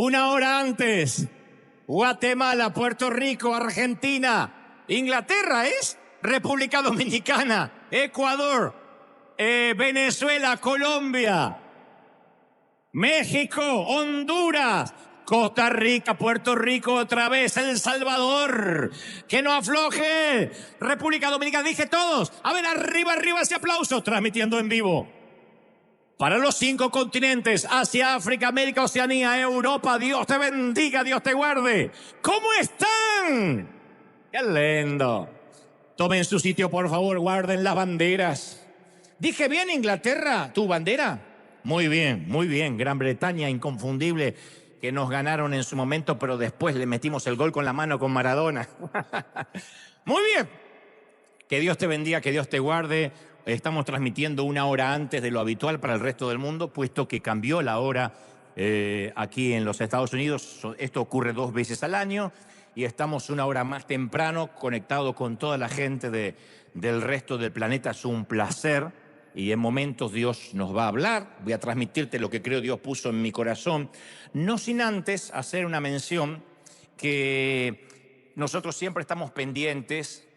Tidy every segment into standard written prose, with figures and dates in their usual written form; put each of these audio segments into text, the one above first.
Una hora antes, Guatemala, Puerto Rico, Argentina, Inglaterra es República Dominicana, Ecuador, Venezuela, Colombia, México, Honduras, Costa Rica, Puerto Rico, otra vez El Salvador. ¡Que no afloje! República Dominicana, dije todos. A ver, arriba, arriba ese aplauso, transmitiendo en vivo. Para los 5 continentes, Asia, África, América, Oceanía, Europa, Dios te bendiga, Dios te guarde. ¿Cómo están? ¡Qué lindo! Tomen su sitio, por favor, guarden las banderas. ¿Dije bien, Inglaterra, tu bandera? Muy bien, Gran Bretaña, inconfundible, que nos ganaron en su momento, pero después le metimos el gol con la mano con Maradona. Muy bien. Que Dios te bendiga, que Dios te guarde. Estamos transmitiendo una hora antes de lo habitual para el resto del mundo, puesto que cambió la hora aquí en los Estados Unidos. Esto ocurre 2 veces al año y estamos una hora más temprano conectados con toda la gente del resto del planeta. Es un placer y en momentos Dios nos va a hablar. Voy a transmitirte lo que creo Dios puso en mi corazón, no sin antes hacer una mención que nosotros siempre estamos pendientes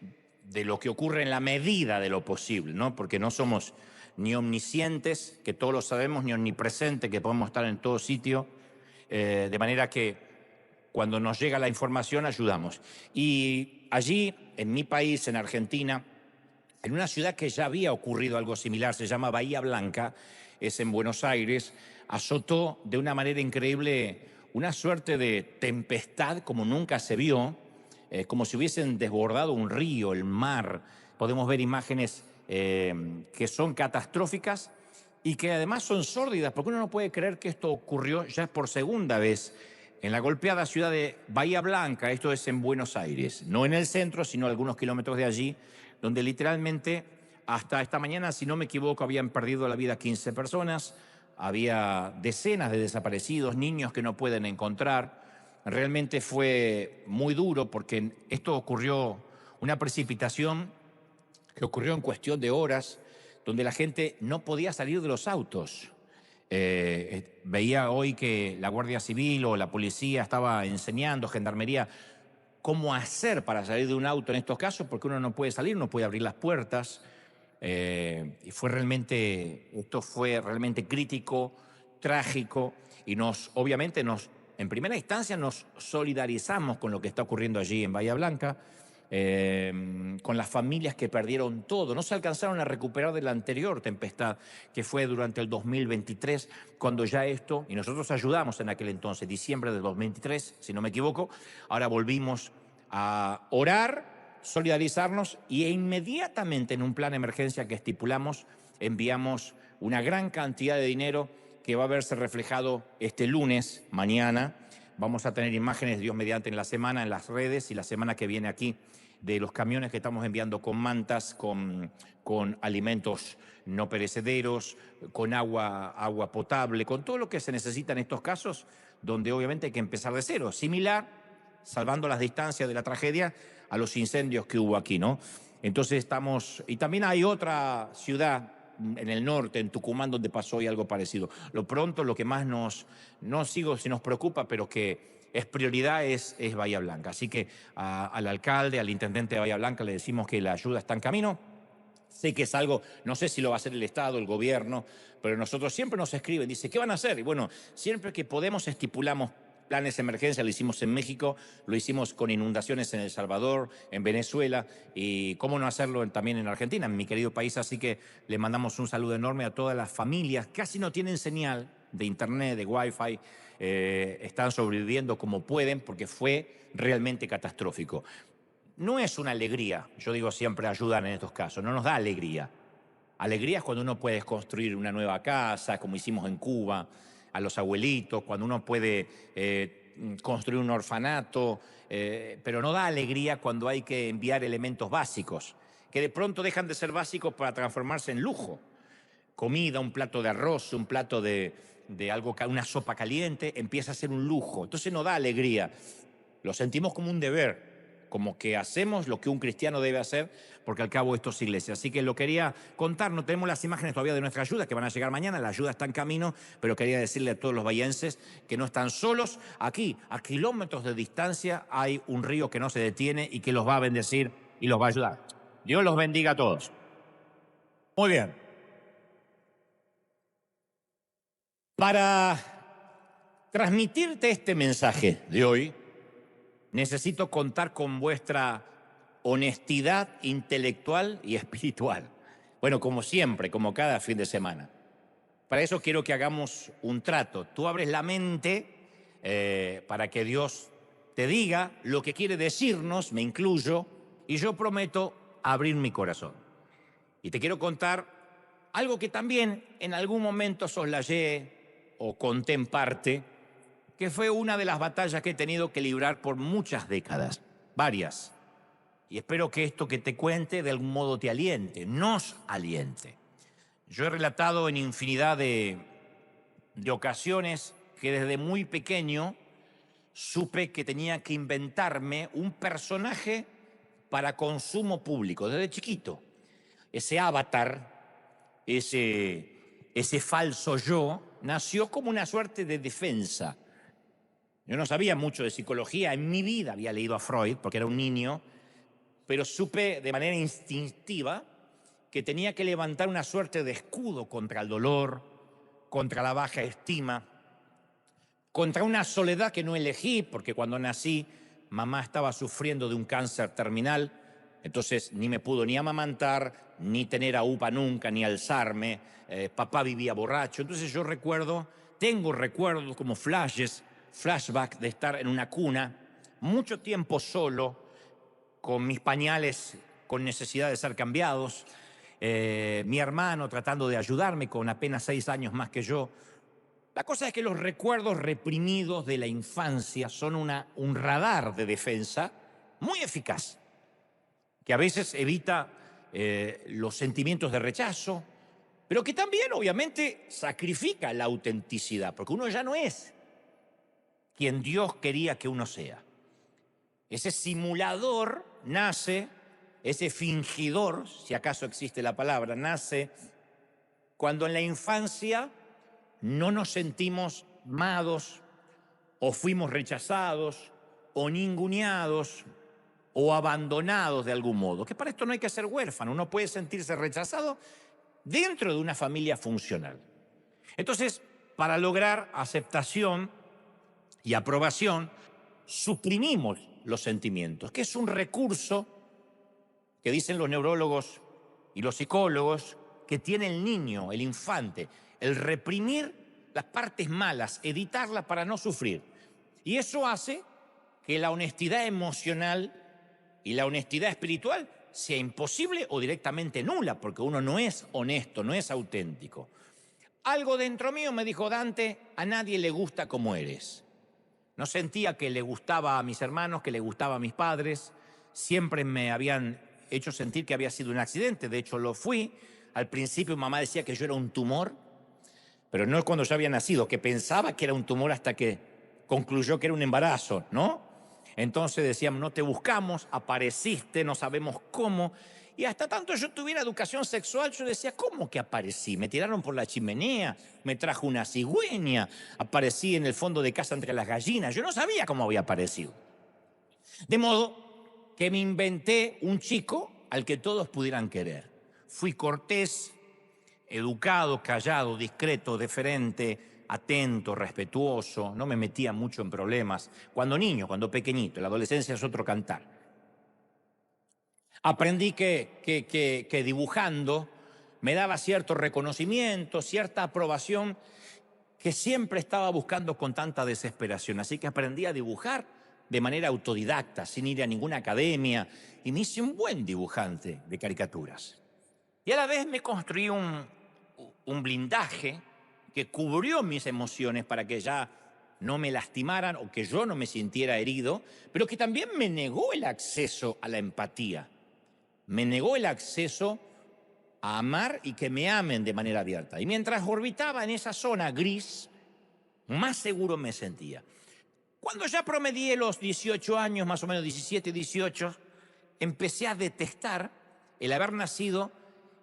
de lo que ocurre en la medida de lo posible, ¿no? Porque no somos ni omniscientes, que todos lo sabemos, ni omnipresentes, que podemos estar en todo sitio, de manera que cuando nos llega la información ayudamos. Y allí, en mi país, en Argentina, en una ciudad que ya había ocurrido algo similar, se llama Bahía Blanca, es en Buenos Aires, azotó de una manera increíble una suerte de tempestad como nunca se vio, como si hubiesen desbordado un río, el mar. Podemos ver imágenes que son catastróficas y que además son sórdidas, porque uno no puede creer que esto ocurrió ya por segunda vez en la golpeada ciudad de Bahía Blanca. Esto es en Buenos Aires, no en el centro, sino algunos kilómetros de allí, donde literalmente hasta esta mañana, si no me equivoco, habían perdido la vida 15 personas, había decenas de desaparecidos, niños que no pueden encontrar. Realmente fue muy duro porque esto ocurrió, una precipitación que ocurrió en cuestión de horas, donde la gente no podía salir de los autos. Veía hoy que la Guardia Civil o la policía estaba enseñando, gendarmería, cómo hacer para salir de un auto en estos casos, porque uno no puede salir, no puede abrir las puertas. Y esto fue realmente crítico, trágico, y obviamente en primera instancia nos solidarizamos con lo que está ocurriendo allí en Bahía Blanca, con las familias que perdieron todo. No se alcanzaron a recuperar de la anterior tempestad, que fue durante el 2023, cuando ya esto, y nosotros ayudamos en aquel entonces, diciembre del 2023, si no me equivoco. Ahora volvimos a orar, solidarizarnos e inmediatamente en un plan de emergencia que estipulamos, enviamos una gran cantidad de dinero que va a verse reflejado este lunes, mañana. Vamos a tener imágenes, Dios mediante, en la semana en las redes y la semana que viene aquí, de los camiones que estamos enviando con mantas, con alimentos no perecederos, con agua potable, con todo lo que se necesita en estos casos, donde obviamente hay que empezar de cero. Similar, salvando las distancias de la tragedia, a los incendios que hubo aquí, ¿no? Entonces estamos... Y también hay otra ciudad en el norte, en Tucumán, donde pasó hoy algo parecido. Lo que más si nos preocupa, pero que es prioridad, es Bahía Blanca. Así que al alcalde, al intendente de Bahía Blanca, le decimos que la ayuda está en camino. Sé que es algo, no sé si lo va a hacer el Estado, el gobierno, pero nosotros siempre nos escriben, dice, ¿qué van a hacer? Y bueno, siempre que podemos estipulamos planes de emergencia. Lo hicimos en México, lo hicimos con inundaciones en El Salvador, en Venezuela, y cómo no hacerlo también en Argentina, en mi querido país. Así que le mandamos un saludo enorme a todas las familias. Casi no tienen señal de internet, de wifi, están sobreviviendo como pueden, porque fue realmente catastrófico. No es una alegría, yo digo siempre ayudan en estos casos, no nos da alegría. Alegría es cuando uno puede construir una nueva casa, como hicimos en Cuba, a los abuelitos, cuando uno puede construir un orfanato, pero no da alegría cuando hay que enviar elementos básicos, que de pronto dejan de ser básicos para transformarse en lujo. Comida, un plato de arroz, un plato de algo, una sopa caliente, empieza a ser un lujo. Entonces no da alegría, lo sentimos como un deber. como que hacemos lo que un cristiano debe hacer, porque al cabo esto es iglesia. Así que lo quería contar, no tenemos las imágenes todavía de nuestra ayuda, que van a llegar mañana, la ayuda está en camino, pero quería decirle a todos los bahienses que no están solos. Aquí, a kilómetros de distancia, hay un río que no se detiene y que los va a bendecir y los va a ayudar. Dios los bendiga a todos. Muy bien. Para transmitirte este mensaje de hoy, necesito contar con vuestra honestidad intelectual y espiritual. Bueno, como siempre, como cada fin de semana. Para eso quiero que hagamos un trato. Tú abres la mente para que Dios te diga lo que quiere decirnos, me incluyo, y yo prometo abrir mi corazón. Y te quiero contar algo que también en algún momento soslayé o conté en parte, que fue una de las batallas que he tenido que librar por muchas décadas, varias. Y espero que esto que te cuente de algún modo te aliente, nos aliente. Yo he relatado en infinidad de ocasiones que desde muy pequeño supe que tenía que inventarme un personaje para consumo público, desde chiquito. Ese avatar, ese falso yo, nació como una suerte de defensa. Yo no sabía mucho de psicología, en mi vida había leído a Freud porque era un niño, pero supe de manera instintiva que tenía que levantar una suerte de escudo contra el dolor, contra la baja estima, contra una soledad que no elegí, porque cuando nací mamá estaba sufriendo de un cáncer terminal, entonces ni me pudo ni amamantar, ni tener a UPA nunca, ni alzarme, papá vivía borracho, entonces yo tengo recuerdos como flashback de estar en una cuna, mucho tiempo solo, con mis pañales con necesidad de ser cambiados, mi hermano tratando de ayudarme con apenas 6 años más que yo. La cosa es que los recuerdos reprimidos de la infancia son un radar de defensa muy eficaz, que a veces evita los sentimientos de rechazo, pero que también obviamente sacrifica la autenticidad, porque uno ya no es quien Dios quería que uno sea. Ese simulador nace, ese fingidor, si acaso existe la palabra, nace cuando en la infancia no nos sentimos amados, o fuimos rechazados, o ninguneados, o abandonados de algún modo. Que para esto no hay que ser huérfano, uno puede sentirse rechazado dentro de una familia funcional. Entonces, para lograr aceptación y aprobación, suprimimos los sentimientos, que es un recurso que dicen los neurólogos y los psicólogos que tiene el niño, el infante, el reprimir las partes malas, editarlas para no sufrir. Y eso hace que la honestidad emocional y la honestidad espiritual sea imposible o directamente nula, porque uno no es honesto, no es auténtico. Algo dentro mío me dijo: Dante, a nadie le gusta como eres. No sentía que le gustaba a mis hermanos, que le gustaba a mis padres. Siempre me habían hecho sentir que había sido un accidente. De hecho, lo fui. Al principio mamá decía que yo era un tumor, pero no cuando yo había nacido, que pensaba que era un tumor hasta que concluyó que era un embarazo, ¿no? Entonces decían: no te buscamos, apareciste, no sabemos cómo. Y hasta tanto yo tuviera educación sexual, yo decía: ¿cómo que aparecí? Me tiraron por la chimenea, me trajo una cigüeña, aparecí en el fondo de casa entre las gallinas. Yo no sabía cómo había aparecido. De modo que me inventé un chico al que todos pudieran querer. Fui cortés, educado, callado, discreto, deferente, atento, respetuoso, no me metía mucho en problemas. Cuando niño, cuando pequeñito, la adolescencia es otro cantar. Aprendí que dibujando me daba cierto reconocimiento, cierta aprobación que siempre estaba buscando con tanta desesperación. Así que aprendí a dibujar de manera autodidacta, sin ir a ninguna academia, y me hice un buen dibujante de caricaturas. Y a la vez me construí un blindaje que cubrió mis emociones para que ya no me lastimaran o que yo no me sintiera herido, pero que también me negó el acceso a la empatía. Me negó el acceso a amar y que me amen de manera abierta. Y mientras orbitaba en esa zona gris, más seguro me sentía. Cuando ya promedié los 18 años, más o menos 17, 18, empecé a detestar el haber nacido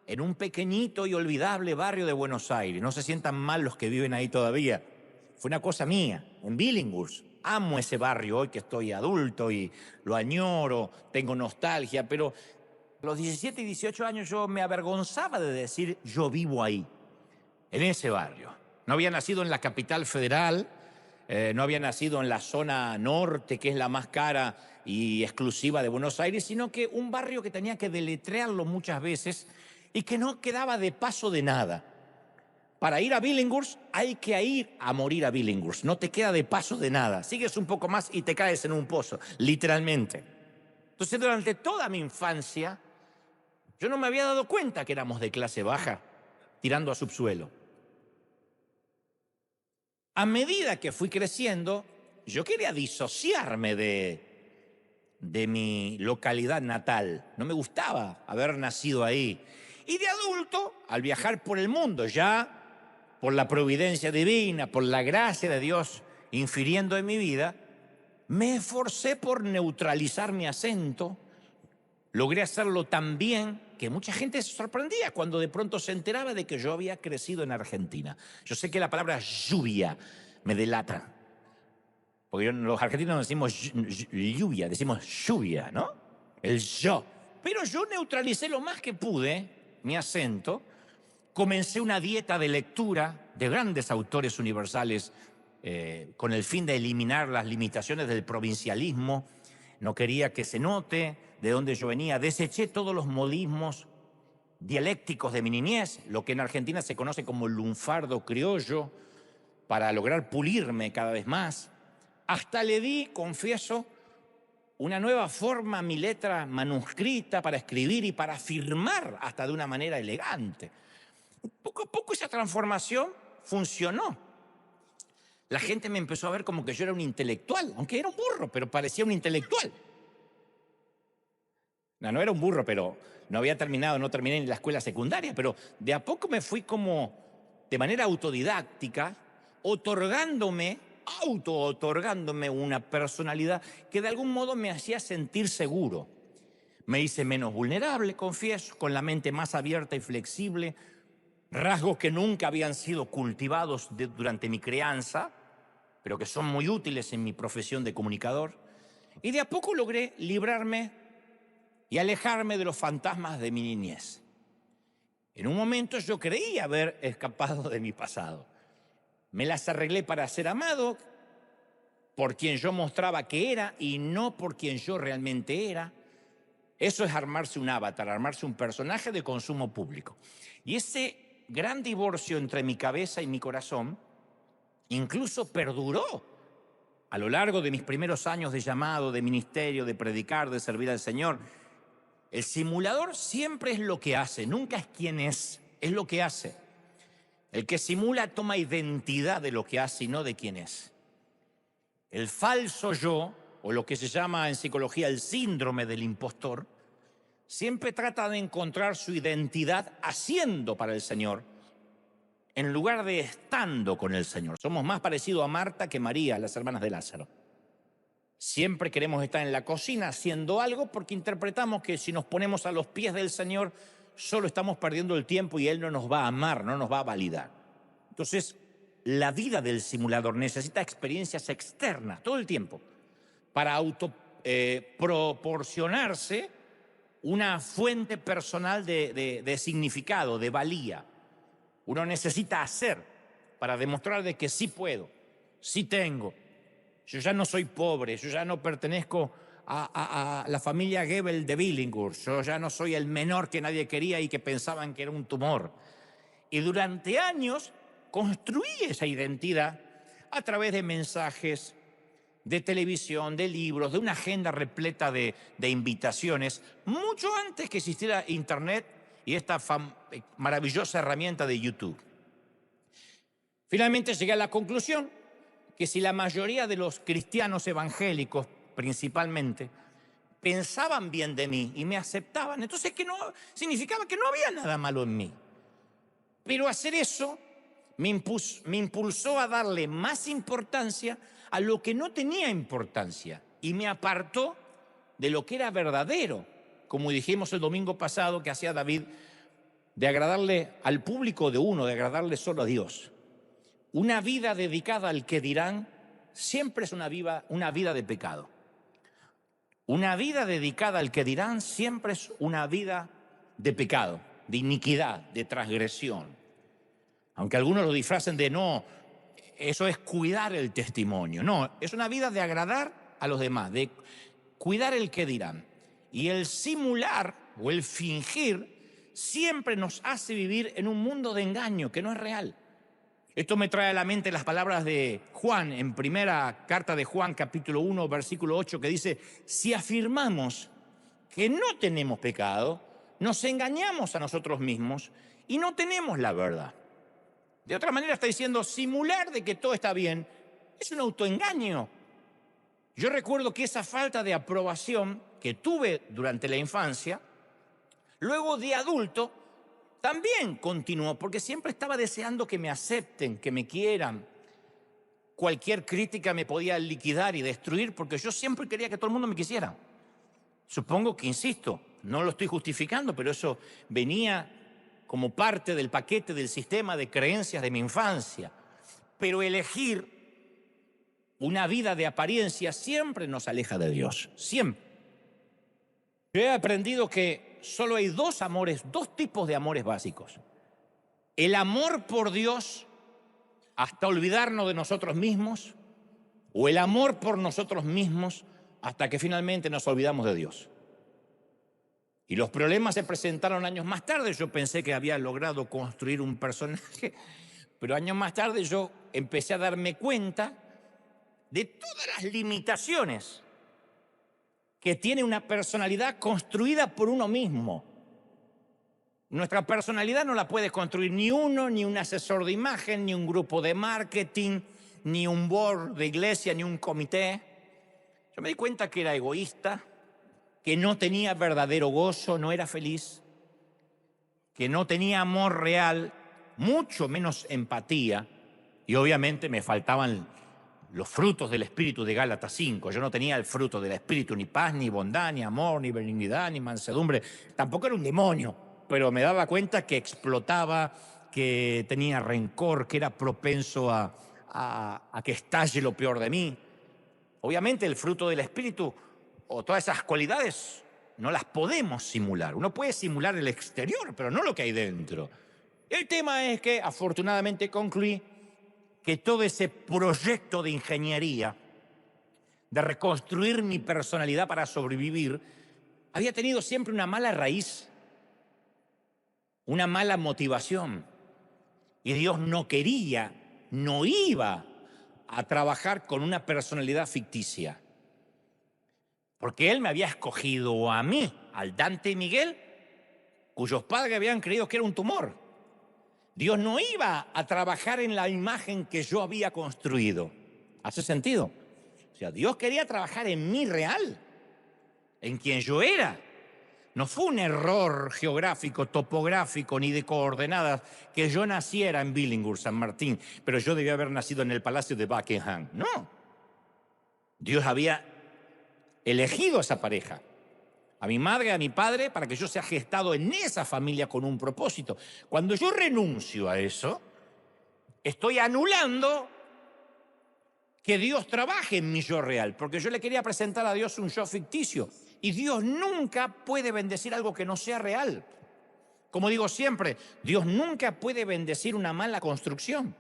en un pequeñito y olvidable barrio de Buenos Aires. No se sientan mal los que viven ahí todavía. Fue una cosa mía, en Billinghurst. Amo ese barrio hoy que estoy adulto y lo añoro, tengo nostalgia, pero a los 17 y 18 años yo me avergonzaba de decir yo vivo ahí, en ese barrio. No había nacido en la capital federal, no había nacido en la zona norte, que es la más cara y exclusiva de Buenos Aires, sino que un barrio que tenía que deletrearlo muchas veces y que no quedaba de paso de nada. Para ir a Billinghurst hay que ir a morir a Billinghurst, no te queda de paso de nada. Sigues un poco más y te caes en un pozo, literalmente. Entonces, durante toda mi infancia, yo no me había dado cuenta que éramos de clase baja, tirando a subsuelo. A medida que fui creciendo, yo quería disociarme de mi localidad natal. No me gustaba haber nacido ahí. Y de adulto, al viajar por el mundo, ya por la providencia divina, por la gracia de Dios infiriendo en mi vida, me esforcé por neutralizar mi acento. Logré hacerlo tan bien que mucha gente se sorprendía cuando de pronto se enteraba de que yo había crecido en Argentina. Yo sé que la palabra lluvia me delata, porque los argentinos no decimos lluvia, decimos lluvia, ¿no? El yo. Pero yo neutralicé lo más que pude mi acento. Comencé una dieta de lectura de grandes autores universales con el fin de eliminar las limitaciones del provincialismo. No quería que se note de dónde yo venía. Deseché todos los modismos dialécticos de mi niñez, lo que en Argentina se conoce como lunfardo criollo, para lograr pulirme cada vez más. Hasta le di, confieso, una nueva forma a mi letra manuscrita para escribir y para firmar hasta de una manera elegante. Poco a poco esa transformación funcionó. La gente me empezó a ver como que yo era un intelectual, aunque era un burro, pero parecía un intelectual. No era un burro, pero no había terminado, no terminé ni la escuela secundaria, pero de a poco me fui como de manera autodidáctica, auto-otorgándome una personalidad que de algún modo me hacía sentir seguro. Me hice menos vulnerable, confieso, con la mente más abierta y flexible, rasgos que nunca habían sido cultivados durante mi crianza, pero que son muy útiles en mi profesión de comunicador. Y de a poco logré librarme y alejarme de los fantasmas de mi niñez. En un momento yo creía haber escapado de mi pasado. Me las arreglé para ser amado por quien yo mostraba que era y no por quien yo realmente era. Eso es armarse un avatar, armarse un personaje de consumo público. Y ese gran divorcio entre mi cabeza y mi corazón incluso perduró a lo largo de mis primeros años de llamado, de ministerio, de predicar, de servir al Señor. El simulador siempre es lo que hace, nunca es quién es lo que hace. El que simula toma identidad de lo que hace y no de quién es. El falso yo, o lo que se llama en psicología el síndrome del impostor, siempre trata de encontrar su identidad haciendo para el Señor, en lugar de estando con el Señor. Somos más parecidos a Marta que María, las hermanas de Lázaro. Siempre queremos estar en la cocina haciendo algo porque interpretamos que si nos ponemos a los pies del Señor, solo estamos perdiendo el tiempo y Él no nos va a amar, no nos va a validar. Entonces, la vida del simulador necesita experiencias externas todo el tiempo para proporcionarse una fuente personal de significado, de valía. Uno necesita hacer para demostrar de que sí puedo, sí tengo. Yo ya no soy pobre, yo ya no pertenezco a la familia Goebbels de Billinghurst, yo ya no soy el menor que nadie quería y que pensaban que era un tumor. Y durante años construí esa identidad a través de mensajes, de televisión, de libros, de una agenda repleta de invitaciones, mucho antes que existiera Internet y esta maravillosa herramienta de YouTube. Finalmente llegué a la conclusión que si la mayoría de los cristianos evangélicos, principalmente, pensaban bien de mí y me aceptaban, entonces que no significaba que no había nada malo en mí. Pero hacer eso me impulsó a darle más importancia a lo que no tenía importancia y me apartó de lo que era verdadero, como dijimos el domingo pasado que hacía David, de agradarle al público de uno, de agradarle solo a Dios. Una vida dedicada al que dirán siempre es una vida de pecado. Una vida dedicada al que dirán siempre es una vida de pecado, de iniquidad, de transgresión. Aunque algunos lo disfracen de no, eso es cuidar el testimonio. No, es una vida de agradar a los demás, de cuidar el que dirán. Y el simular o el fingir siempre nos hace vivir en un mundo de engaño que no es real. Esto me trae a la mente las palabras de Juan en primera carta de Juan, capítulo 1, versículo 8, que dice: si afirmamos que no tenemos pecado, nos engañamos a nosotros mismos y no tenemos la verdad. De otra manera está diciendo, simular de que todo está bien es un autoengaño. Yo recuerdo que esa falta de aprobación que tuve durante la infancia, luego de adulto, también continuó, porque siempre estaba deseando que me acepten, que me quieran. Cualquier crítica me podía liquidar y destruir, porque yo siempre quería que todo el mundo me quisiera. Supongo que, insisto, no lo estoy justificando, pero eso venía como parte del paquete del sistema de creencias de mi infancia. Pero elegir una vida de apariencia siempre nos aleja de Dios, siempre. Yo he aprendido que solo hay dos tipos de amores básicos. El amor por Dios hasta olvidarnos de nosotros mismos, o el amor por nosotros mismos hasta que finalmente nos olvidamos de Dios. Y los problemas se presentaron años más tarde. Yo pensé que había logrado construir un personaje, pero años más tarde yo empecé a darme cuenta de todas las limitaciones que tiene una personalidad construida por uno mismo. Nuestra personalidad no la puede construir ni uno, ni un asesor de imagen, ni un grupo de marketing, ni un board de iglesia, ni un comité. Yo me di cuenta que era egoísta, que no tenía verdadero gozo, no era feliz, que no tenía amor real, mucho menos empatía, y obviamente me faltaban los frutos del Espíritu de Gálatas 5. Yo no tenía el fruto del Espíritu, ni paz, ni bondad, ni amor, ni benignidad, ni mansedumbre. Tampoco era un demonio, pero me daba cuenta que explotaba, que tenía rencor, que era propenso a que estalle lo peor de mí. Obviamente el fruto del Espíritu o todas esas cualidades no las podemos simular. Uno puede simular el exterior, pero no lo que hay dentro. El tema es que afortunadamente concluí que todo ese proyecto de ingeniería, de reconstruir mi personalidad para sobrevivir, había tenido siempre una mala raíz, una mala motivación. Y Dios no quería, no iba a trabajar con una personalidad ficticia. Porque Él me había escogido a mí, al Dante Miguel, cuyos padres habían creído que era un tumor. Dios no iba a trabajar en la imagen que yo había construido. ¿Hace sentido? O sea, Dios quería trabajar en mí real, en quien yo era. No fue un error geográfico, topográfico, ni de coordenadas que yo naciera en Billinghurst, San Martín, pero yo debía haber nacido en el Palacio de Buckingham. No. Dios había elegido a esa pareja, a mi madre, a mi padre, para que yo sea gestado en esa familia con un propósito. Cuando yo renuncio a eso, estoy anulando que Dios trabaje en mi yo real, porque yo le quería presentar a Dios un yo ficticio, y Dios nunca puede bendecir algo que no sea real. Como digo siempre, Dios nunca puede bendecir una mala construcción.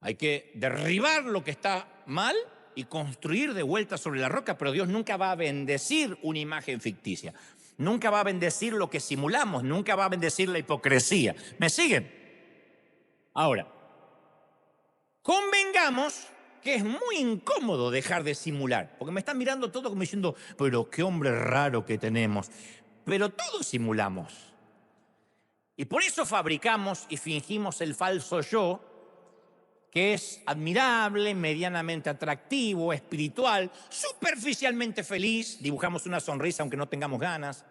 Hay que derribar lo que está mal y construir de vuelta sobre la roca, pero Dios nunca va a bendecir una imagen ficticia. Nunca va a bendecir lo que simulamos, nunca va a bendecir la hipocresía. ¿Me siguen? Ahora, convengamos que es muy incómodo dejar de simular, porque me están mirando todo como diciendo, pero qué hombre raro que tenemos. Pero todos simulamos. Y por eso fabricamos y fingimos el falso yo, que es admirable, medianamente atractivo, espiritual, superficialmente feliz, dibujamos una sonrisa aunque no tengamos ganas.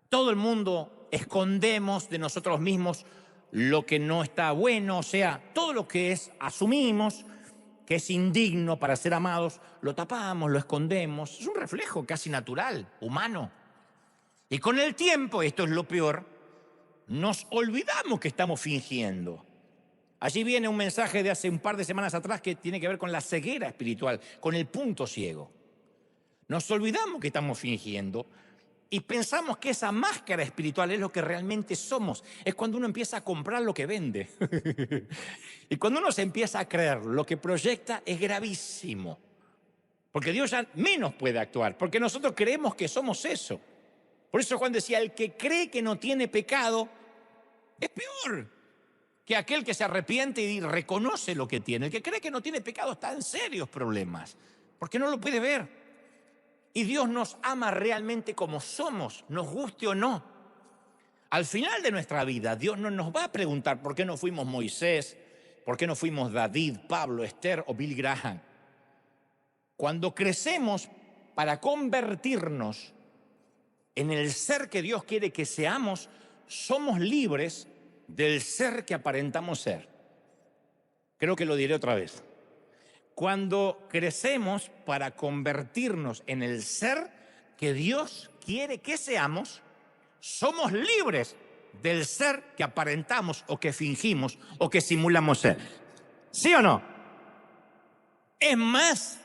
Todo el mundo escondemos de nosotros mismos lo que no está bueno, o sea, todo lo que es asumimos, que es indigno para ser amados, lo tapamos, lo escondemos. Es un reflejo casi natural, humano. Y con el tiempo, esto es lo peor, nos olvidamos que estamos fingiendo. Allí viene un mensaje de hace un par de semanas atrás que tiene que ver con la ceguera espiritual, con el punto ciego. Nos olvidamos que estamos fingiendo y pensamos que esa máscara espiritual es lo que realmente somos. Es cuando uno empieza a comprar lo que vende. Y cuando uno se empieza a creer lo que proyecta es gravísimo. Porque Dios ya menos puede actuar, porque nosotros creemos que somos eso. Por eso Juan decía, el que cree que no tiene pecado es peor que aquel que se arrepiente y reconoce lo que tiene. El que cree que no tiene pecado está en serios problemas, porque no lo puede ver. Y Dios nos ama realmente como somos, nos guste o no. Al final de nuestra vida, Dios no nos va a preguntar por qué no fuimos Moisés, por qué no fuimos David, Pablo, Esther o Billy Graham. Cuando crecemos para convertirnos en el ser que Dios quiere que seamos, somos libres del ser que aparentamos ser. Creo que lo diré otra vez. Cuando crecemos para convertirnos en el ser que Dios quiere que seamos, somos libres del ser que aparentamos o que fingimos o que simulamos ser. ¿Sí o no? Es más,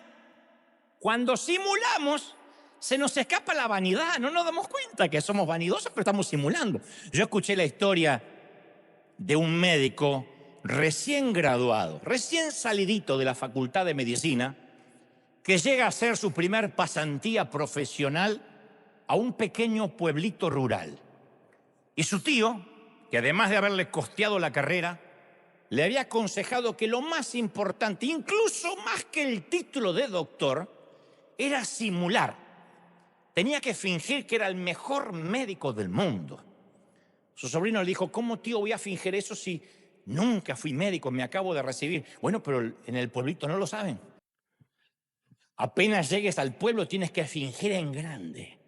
cuando simulamos, se nos escapa la vanidad, no nos damos cuenta que somos vanidosos, pero estamos simulando. Yo escuché la historia de un médico recién graduado, recién salidito de la Facultad de Medicina, que llega a hacer su primer pasantía profesional a un pequeño pueblito rural. Y su tío, que además de haberle costeado la carrera, le había aconsejado que lo más importante, incluso más que el título de doctor, era simular. Tenía que fingir que era el mejor médico del mundo. Su sobrino le dijo, ¿cómo, tío, voy a fingir eso si nunca fui médico, me acabo de recibir? Bueno, pero en el pueblito no lo saben. Apenas llegues al pueblo tienes que fingir en grande,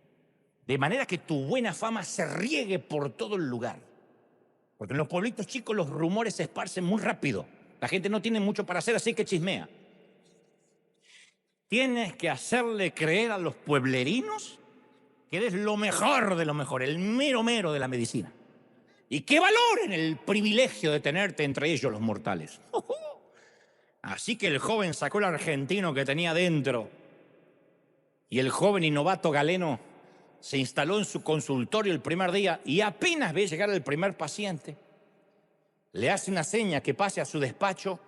de manera que tu buena fama se riegue por todo el lugar. Porque en los pueblitos chicos los rumores se esparcen muy rápido. La gente no tiene mucho para hacer, así que chismea. Tienes que hacerle creer a los pueblerinos que eres lo mejor de lo mejor, el mero mero de la medicina. Y que valoren el privilegio de tenerte entre ellos los mortales. Así que el joven sacó el argentino que tenía dentro y el joven y novato galeno se instaló en su consultorio el primer día y apenas ve llegar el primer paciente, le hace una seña que pase a su despacho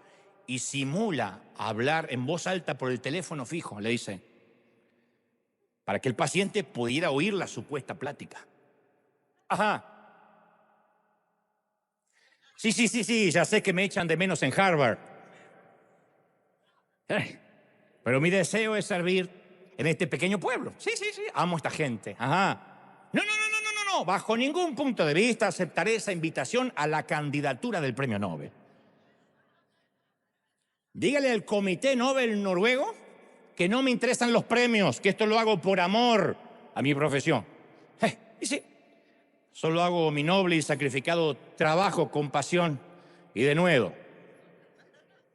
y simula hablar en voz alta por el teléfono fijo, le dice, para que el paciente pudiera oír la supuesta plática. Ajá. Sí, ya sé que me echan de menos en Harvard. Pero mi deseo es servir en este pequeño pueblo. Sí, amo a esta gente. Ajá. No, bajo ningún punto de vista aceptaré esa invitación a la candidatura del premio Nobel. Dígale al Comité Nobel noruego que no me interesan los premios, que esto lo hago por amor a mi profesión. Y sí, solo hago mi noble y sacrificado trabajo con pasión y de nuevo.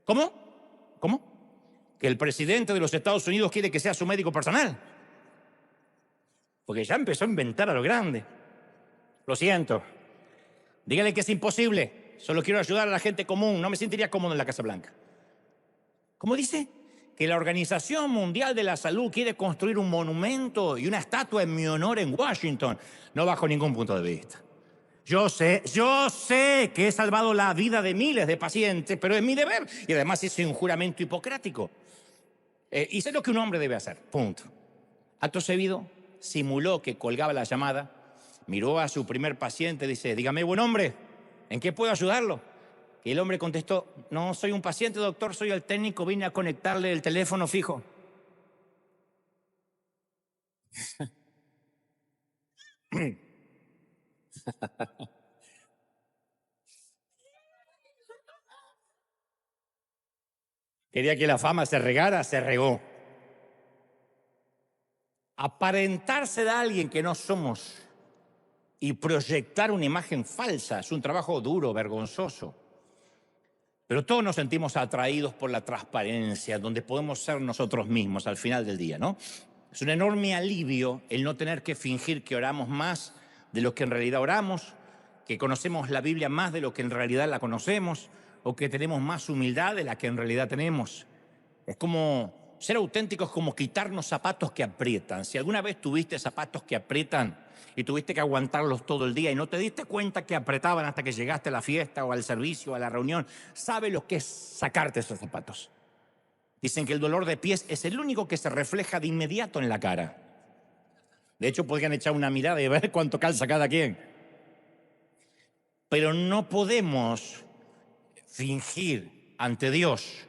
¿Cómo? Que el presidente de los Estados Unidos quiere que sea su médico personal. Porque ya empezó a inventar a lo grande. Lo siento. Dígale que es imposible. Solo quiero ayudar a la gente común. No me sentiría cómodo en la Casa Blanca. ¿Cómo dice? Que la Organización Mundial de la Salud quiere construir un monumento y una estatua en mi honor en Washington. No bajo ningún punto de vista. Yo sé que he salvado la vida de miles de pacientes, pero es mi deber. Y además hice un juramento hipocrático. Hice lo que un hombre debe hacer. Punto. Acto seguido, simuló que colgaba la llamada, miró a su primer paciente, dice, dígame, buen hombre, ¿en qué puedo ayudarlo? Y el hombre contestó, no soy un paciente, doctor, soy el técnico, vine a conectarle el teléfono fijo. Quería que la fama se regara, se regó. Aparentarse de alguien que no somos y proyectar una imagen falsa es un trabajo duro, vergonzoso. Pero todos nos sentimos atraídos por la transparencia, donde podemos ser nosotros mismos al final del día, ¿no? Es un enorme alivio el no tener que fingir que oramos más de lo que en realidad oramos, que conocemos la Biblia más de lo que en realidad la conocemos, o que tenemos más humildad de la que en realidad tenemos. Es como ser auténticos, como quitarnos zapatos que aprietan. Si alguna vez tuviste zapatos que aprietan y tuviste que aguantarlos todo el día y no te diste cuenta que apretaban hasta que llegaste a la fiesta o al servicio o a la reunión, ¿sabe lo que es sacarte esos zapatos? Dicen que el dolor de pies es el único que se refleja de inmediato en la cara. De hecho, podrían echar una mirada y ver cuánto calza cada quien. Pero no podemos fingir ante Dios,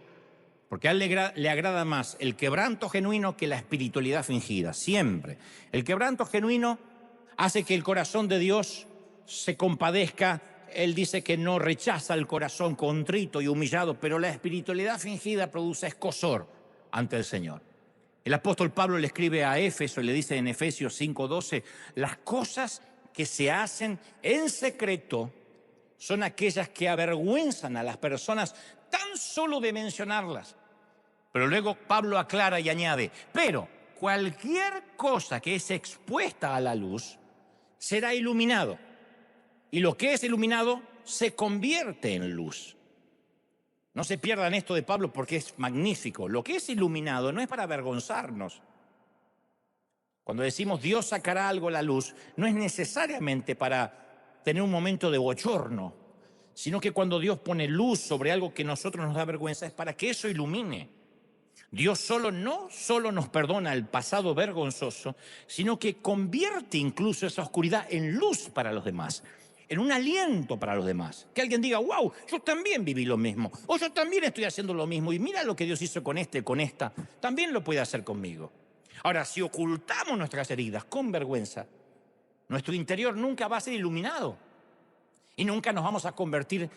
porque a Él le agrada más el quebranto genuino que la espiritualidad fingida, siempre. El quebranto genuino hace que el corazón de Dios se compadezca. Él dice que no rechaza el corazón contrito y humillado, pero la espiritualidad fingida produce escozor ante el Señor. El apóstol Pablo le escribe a Éfeso y le dice en Efesios 5:12, las cosas que se hacen en secreto son aquellas que avergüenzan a las personas tan solo de mencionarlas. Pero luego Pablo aclara y añade, pero cualquier cosa que es expuesta a la luz será iluminado. Y lo que es iluminado se convierte en luz. No se pierdan esto de Pablo porque es magnífico. Lo que es iluminado no es para avergonzarnos. Cuando decimos Dios sacará algo a la luz, no es necesariamente para tener un momento de bochorno, sino que cuando Dios pone luz sobre algo que a nosotros nos da vergüenza es para que eso ilumine. Dios no solo nos perdona el pasado vergonzoso, sino que convierte incluso esa oscuridad en luz para los demás, en un aliento para los demás. Que alguien diga, wow, yo también viví lo mismo, o yo también estoy haciendo lo mismo, y mira lo que Dios hizo con este, con esta, también lo puede hacer conmigo. Ahora, si ocultamos nuestras heridas con vergüenza, nuestro interior nunca va a ser iluminado y nunca nos vamos a convertir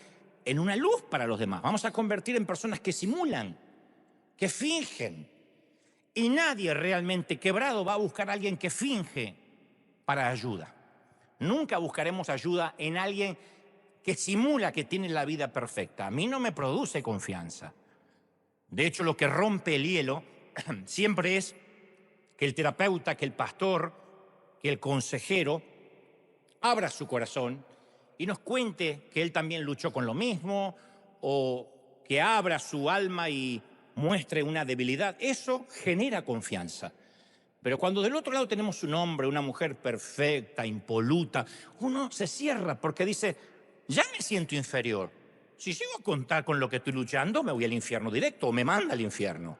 en una luz para los demás. Vamos a convertir en personas que simulan, que fingen. Y nadie realmente quebrado va a buscar a alguien que finge para ayuda. Nunca buscaremos ayuda en alguien que simula que tiene la vida perfecta. A mí no me produce confianza. De hecho, lo que rompe el hielo siempre es que el terapeuta, que el pastor, que el consejero abra su corazón y nos cuente que él también luchó con lo mismo, o que abra su alma y muestre una debilidad. Eso genera confianza. Pero cuando del otro lado tenemos un hombre, una mujer perfecta, impoluta, uno se cierra porque dice, ya me siento inferior. Si llego a contar con lo que estoy luchando, me voy al infierno directo o me manda al infierno.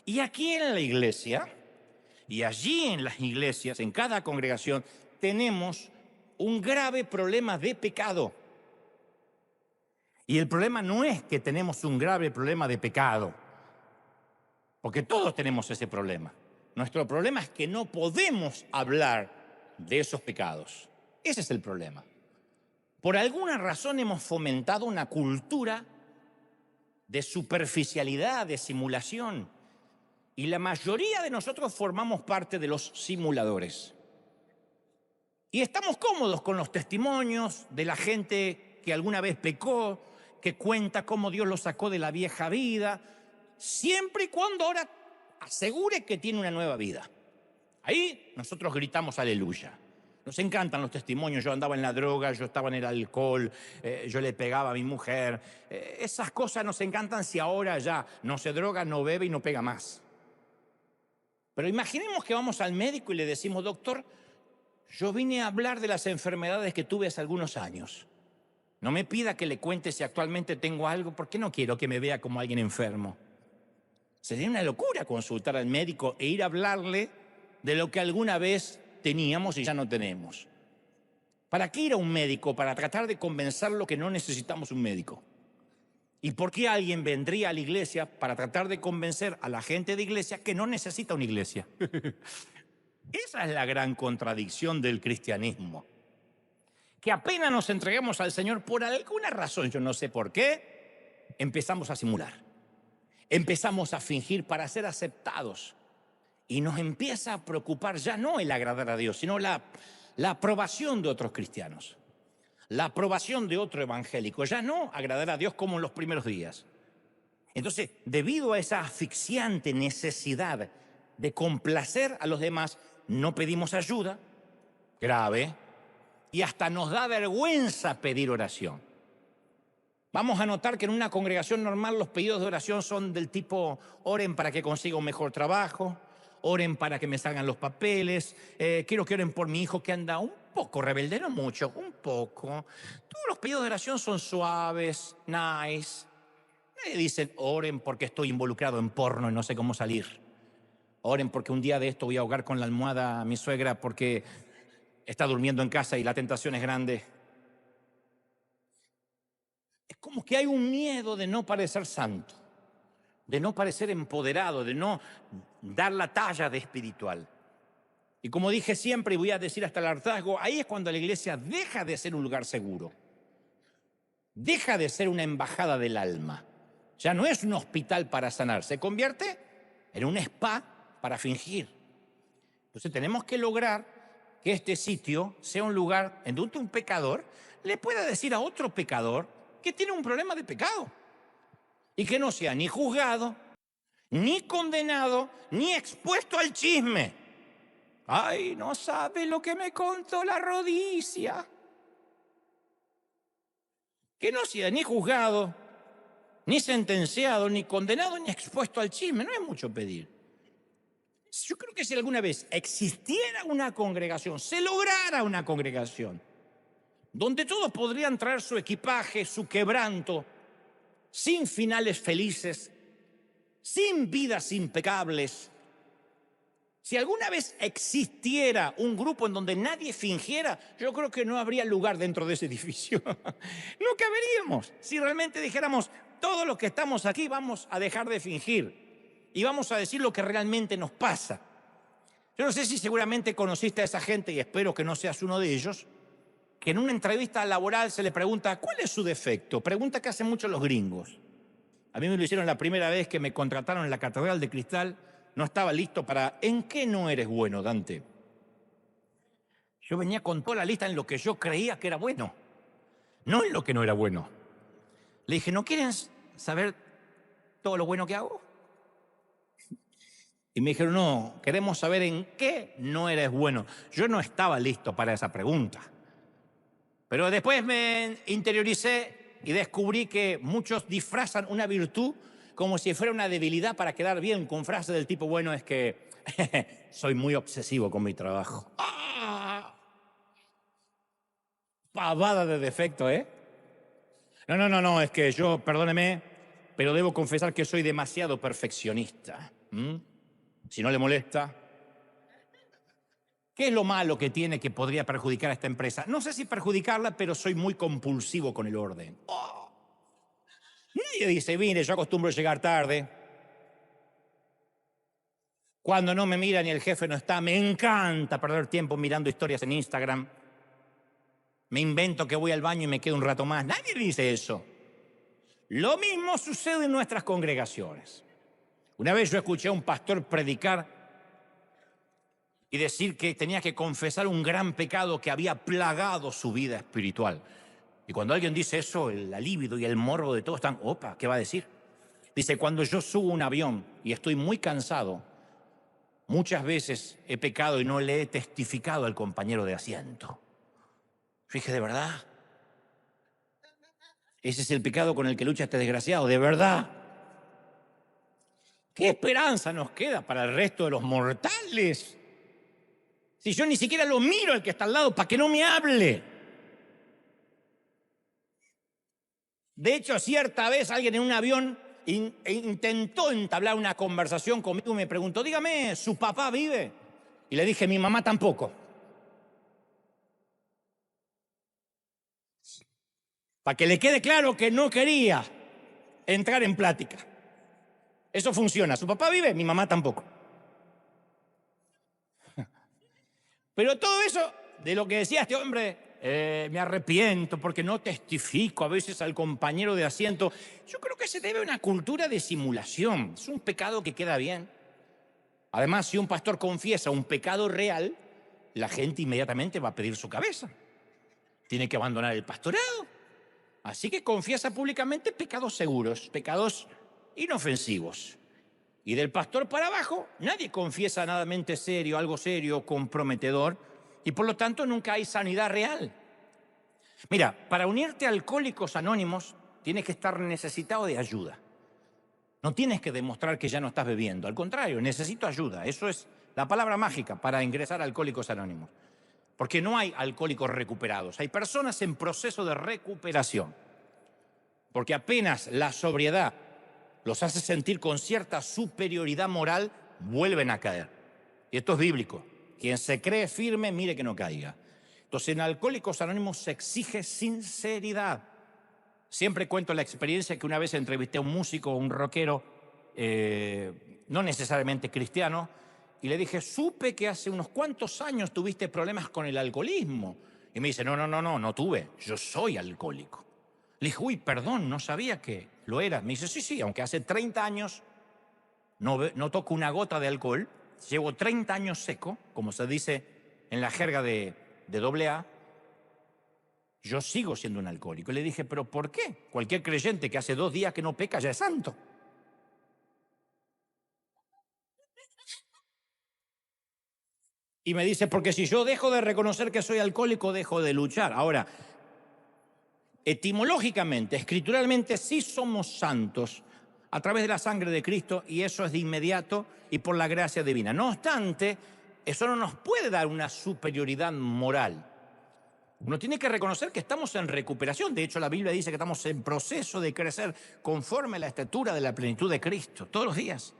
Y aquí en la iglesia, y allí en las iglesias, en cada congregación, tenemos un grave problema de pecado. Y el problema no es que tenemos un grave problema de pecado, porque todos tenemos ese problema. Nuestro problema es que no podemos hablar de esos pecados. Ese es el problema. Por alguna razón hemos fomentado una cultura de superficialidad, de simulación. Y la mayoría de nosotros formamos parte de los simuladores. Y estamos cómodos con los testimonios de la gente que alguna vez pecó, que cuenta cómo Dios lo sacó de la vieja vida, siempre y cuando ahora asegure que tiene una nueva vida. Ahí nosotros gritamos aleluya. Nos encantan los testimonios. Yo andaba en la droga, yo estaba en el alcohol, yo le pegaba a mi mujer. Esas cosas nos encantan si ahora ya no se droga, no bebe y no pega más. Pero imaginemos que vamos al médico y le decimos, doctor, yo vine a hablar de las enfermedades que tuve hace algunos años. No me pida que le cuente si actualmente tengo algo, porque no quiero que me vea como alguien enfermo. Sería una locura consultar al médico e ir a hablarle de lo que alguna vez teníamos y ya no tenemos. ¿Para qué ir a un médico? Para tratar de convencerlo que no necesitamos un médico. ¿Y por qué alguien vendría a la iglesia para tratar de convencer a la gente de iglesia que no necesita una iglesia? Esa es la gran contradicción del cristianismo. Que apenas nos entreguemos al Señor, por alguna razón, yo no sé por qué, empezamos a simular. Empezamos a fingir para ser aceptados. Y nos empieza a preocupar ya no el agradar a Dios, sino la aprobación de otros cristianos. la aprobación de otro evangélico, ya no agradar a Dios como en los primeros días. Entonces, debido a esa asfixiante necesidad de complacer a los demás, no pedimos ayuda, grave, y hasta nos da vergüenza pedir oración. Vamos a notar que en una congregación normal los pedidos de oración son del tipo: oren para que consiga un mejor trabajo, oren para que me salgan los papeles, quiero que oren por mi hijo que anda un poco rebelde, no mucho, un poco. Todos los pedidos de oración son suaves, nice. Nadie dicen: oren porque estoy involucrado en porno y no sé cómo salir. Oren porque un día de esto voy a ahogar con la almohada a mi suegra porque está durmiendo en casa y la tentación es grande. Es como que hay un miedo de no parecer santo, de no parecer empoderado, de no dar la talla de espiritual. Y como dije siempre y voy a decir hasta el hartazgo, ahí es cuando la iglesia deja de ser un lugar seguro. Deja de ser una embajada del alma. Ya no es un hospital para sanar, se convierte en un spa para fingir. Entonces tenemos que lograr que este sitio sea un lugar en donde un pecador le pueda decir a otro pecador que tiene un problema de pecado y que no sea ni juzgado, ni condenado, ni expuesto al chisme. Ay, no sabe lo que me contó la rodicia. Que no sea ni juzgado, ni sentenciado, ni condenado, ni expuesto al chisme. No es mucho pedir. Yo creo que si alguna vez existiera una congregación, se lograra una congregación, donde todos podrían traer su equipaje, su quebranto, sin finales felices, sin vidas impecables. Si alguna vez existiera un grupo en donde nadie fingiera, yo creo que no habría lugar dentro de ese edificio. No caberíamos. Si realmente dijéramos: todos los que estamos aquí vamos a dejar de fingir y vamos a decir lo que realmente nos pasa. Yo no sé si seguramente conociste a esa gente, y espero que no seas uno de ellos, que en una entrevista laboral se le pregunta: ¿cuál es su defecto? Pregunta que hacen mucho los gringos. A mí me lo hicieron la primera vez que me contrataron en la Catedral de Cristal. No estaba listo para: ¿en qué no eres bueno, Dante? Yo venía con toda la lista en lo que yo creía que era bueno, no en lo que no era bueno. Le dije: ¿no quieren saber todo lo bueno que hago? Y me dijeron: no, queremos saber en qué no eres bueno. Yo no estaba listo para esa pregunta. Pero después me interioricé y descubrí que muchos disfrazan una virtud como si fuera una debilidad para quedar bien, con frases del tipo: bueno, es que soy muy obsesivo con mi trabajo. ¡Ah! Pavada de defecto, ¿eh? No, es que yo, perdóneme, pero debo confesar que soy demasiado perfeccionista. Si no le molesta. ¿Qué es lo malo que tiene que podría perjudicar a esta empresa? No sé si perjudicarla, pero soy muy compulsivo con el orden. ¡Oh! Nadie dice: mire, yo acostumbro llegar tarde. Cuando no me mira ni el jefe no está, me encanta perder tiempo mirando historias en Instagram. Me invento que voy al baño y me quedo un rato más. Nadie dice eso. Lo mismo sucede en nuestras congregaciones. Una vez yo escuché a un pastor predicar y decir que tenía que confesar un gran pecado que había plagado su vida espiritual. Y cuando alguien dice eso, el libido y el morbo de todos están: opa, ¿qué va a decir? Dice: cuando yo subo un avión y estoy muy cansado, muchas veces he pecado y no le he testificado al compañero de asiento. Fíjese, ¿de verdad? Ese es el pecado con el que lucha este desgraciado, ¿de verdad? ¿Qué esperanza nos queda para el resto de los mortales? Si yo ni siquiera lo miro al que está al lado para que no me hable. De hecho, cierta vez alguien en un avión intentó entablar una conversación conmigo y me preguntó: dígame, ¿su papá vive? Y le dije: mi mamá tampoco. Para que le quede claro que no quería entrar en plática. Eso funciona. ¿Su papá vive? Mi mamá tampoco. Pero todo eso de lo que decía este hombre, me arrepiento porque no testifico a veces al compañero de asiento, yo creo que se debe a una cultura de simulación. Es un pecado que queda bien. Además, si un pastor confiesa un pecado real, la gente inmediatamente va a pedir su cabeza. tiene que abandonar el pastorado. Así que confiesa públicamente pecados seguros, pecados inofensivos. Y del pastor para abajo, nadie confiesa nada serio, algo serio, comprometedor, y por lo tanto nunca hay sanidad real. Mira, para unirte a Alcohólicos Anónimos, tienes que estar necesitado de ayuda. No tienes que demostrar que ya no estás bebiendo. Al contrario, necesito ayuda. Eso es la palabra mágica para ingresar a Alcohólicos Anónimos. Porque no hay alcohólicos recuperados. Hay personas en proceso de recuperación. Porque apenas la sobriedad los hace sentir con cierta superioridad moral, vuelven a caer. Y esto es bíblico. Quien se cree firme, mire que no caiga. Entonces, en Alcohólicos Anónimos se exige sinceridad. Siempre cuento la experiencia que una vez entrevisté a un músico, un rockero, no necesariamente cristiano, y le dije, supe que hace unos cuantos años tuviste problemas con el alcoholismo. Y me dice, no tuve, yo soy alcohólico. Le dije, uy, perdón, no sabía que lo era. Me dice, sí, aunque hace 30 años no toco una gota de alcohol, llevo 30 años seco, como se dice en la jerga de AA, yo sigo siendo un alcohólico. Y le dije, ¿pero por qué? Cualquier creyente que hace 2 días que no peca ya es santo. Y me dice, porque si yo dejo de reconocer que soy alcohólico, dejo de luchar. Ahora, etimológicamente, escrituralmente, sí somos santos a través de la sangre de Cristo, y eso es de inmediato y por la gracia divina. No obstante, eso no nos puede dar una superioridad moral. Uno tiene que reconocer que estamos en recuperación. De hecho, la Biblia dice que estamos en proceso de crecer conforme a la estatura de la plenitud de Cristo, todos los días.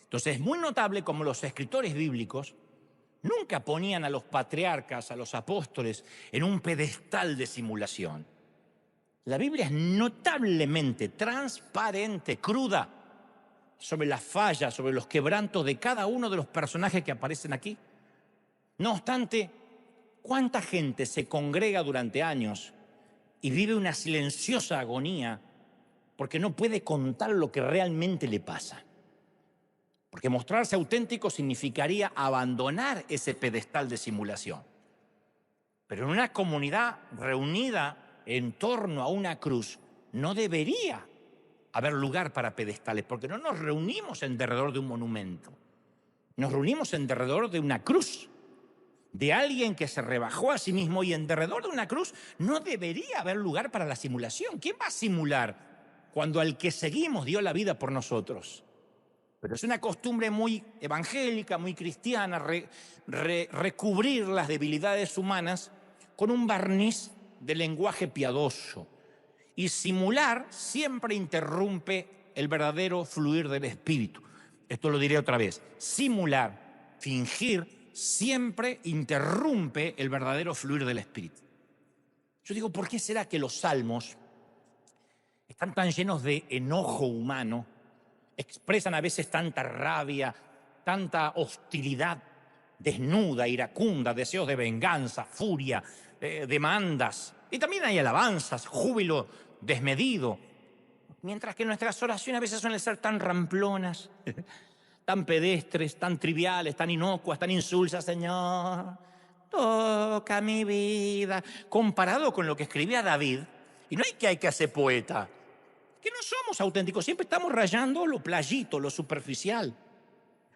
Entonces, es muy notable como los escritores bíblicos nunca ponían a los patriarcas, a los apóstoles, en un pedestal de simulación. La Biblia es notablemente transparente, cruda, sobre las fallas, sobre los quebrantos de cada uno de los personajes que aparecen aquí. No obstante, ¿cuánta gente se congrega durante años y vive una silenciosa agonía porque no puede contar lo que realmente le pasa? Porque mostrarse auténtico significaría abandonar ese pedestal de simulación. Pero en una comunidad reunida en torno a una cruz, no debería haber lugar para pedestales, porque no nos reunimos en derredor de un monumento. Nos reunimos en derredor de una cruz, de alguien que se rebajó a sí mismo, y en derredor de una cruz no debería haber lugar para la simulación. ¿Quién va a simular cuando al que seguimos dio la vida por nosotros? Pero es una costumbre muy evangélica, muy cristiana, recubrir las debilidades humanas con un barniz de lenguaje piadoso. Y simular siempre interrumpe el verdadero fluir del Espíritu. Esto lo diré otra vez. Simular, fingir, siempre interrumpe el verdadero fluir del Espíritu. Yo digo, ¿por qué será que los salmos están tan llenos de enojo humano? Expresan a veces tanta rabia, tanta hostilidad desnuda, iracunda, deseos de venganza, furia, demandas. Y también hay alabanzas, júbilo desmedido. Mientras que nuestras oraciones a veces suelen ser tan ramplonas, tan pedestres, tan triviales, tan inocuas, tan insulsas. Señor, toca mi vida. Comparado con lo que escribía David, y no hay que hacer poeta, que no somos auténticos, siempre estamos rayando lo playito, lo superficial.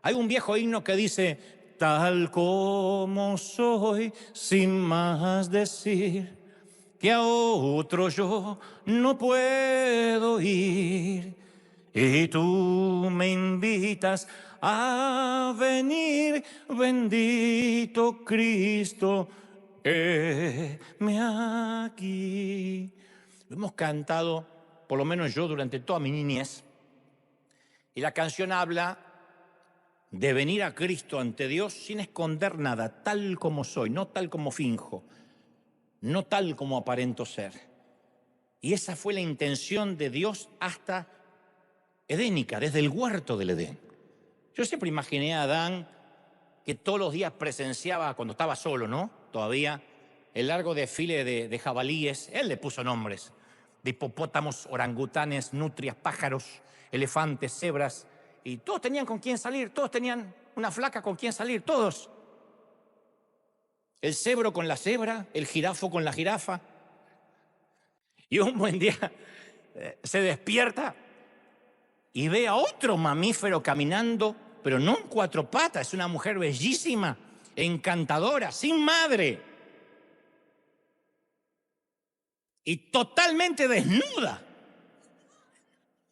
Hay un viejo himno que dice, tal como soy, sin más decir, que a otro yo no puedo ir. Y tú me invitas a venir, bendito Cristo, heme aquí. Hemos cantado, por lo menos yo, durante toda mi niñez, y la canción habla de venir a Cristo ante Dios sin esconder nada, tal como soy, no tal como finjo, no tal como aparento ser. Y esa fue la intención de Dios hasta edénica, desde el huerto del Edén. Yo siempre imaginé a Adán que todos los días presenciaba, cuando estaba solo, ¿no? Todavía, el largo desfile de jabalíes. Él le puso nombres, de hipopótamos, orangutanes, nutrias, pájaros, elefantes, cebras, y todos tenían con quién salir, todos tenían una flaca con quién salir, todos. El cebro con la cebra, el jirafo con la jirafa, Y un buen día se despierta y ve a otro mamífero caminando, pero no en cuatro patas, es una mujer bellísima, encantadora, sin madre y totalmente desnuda.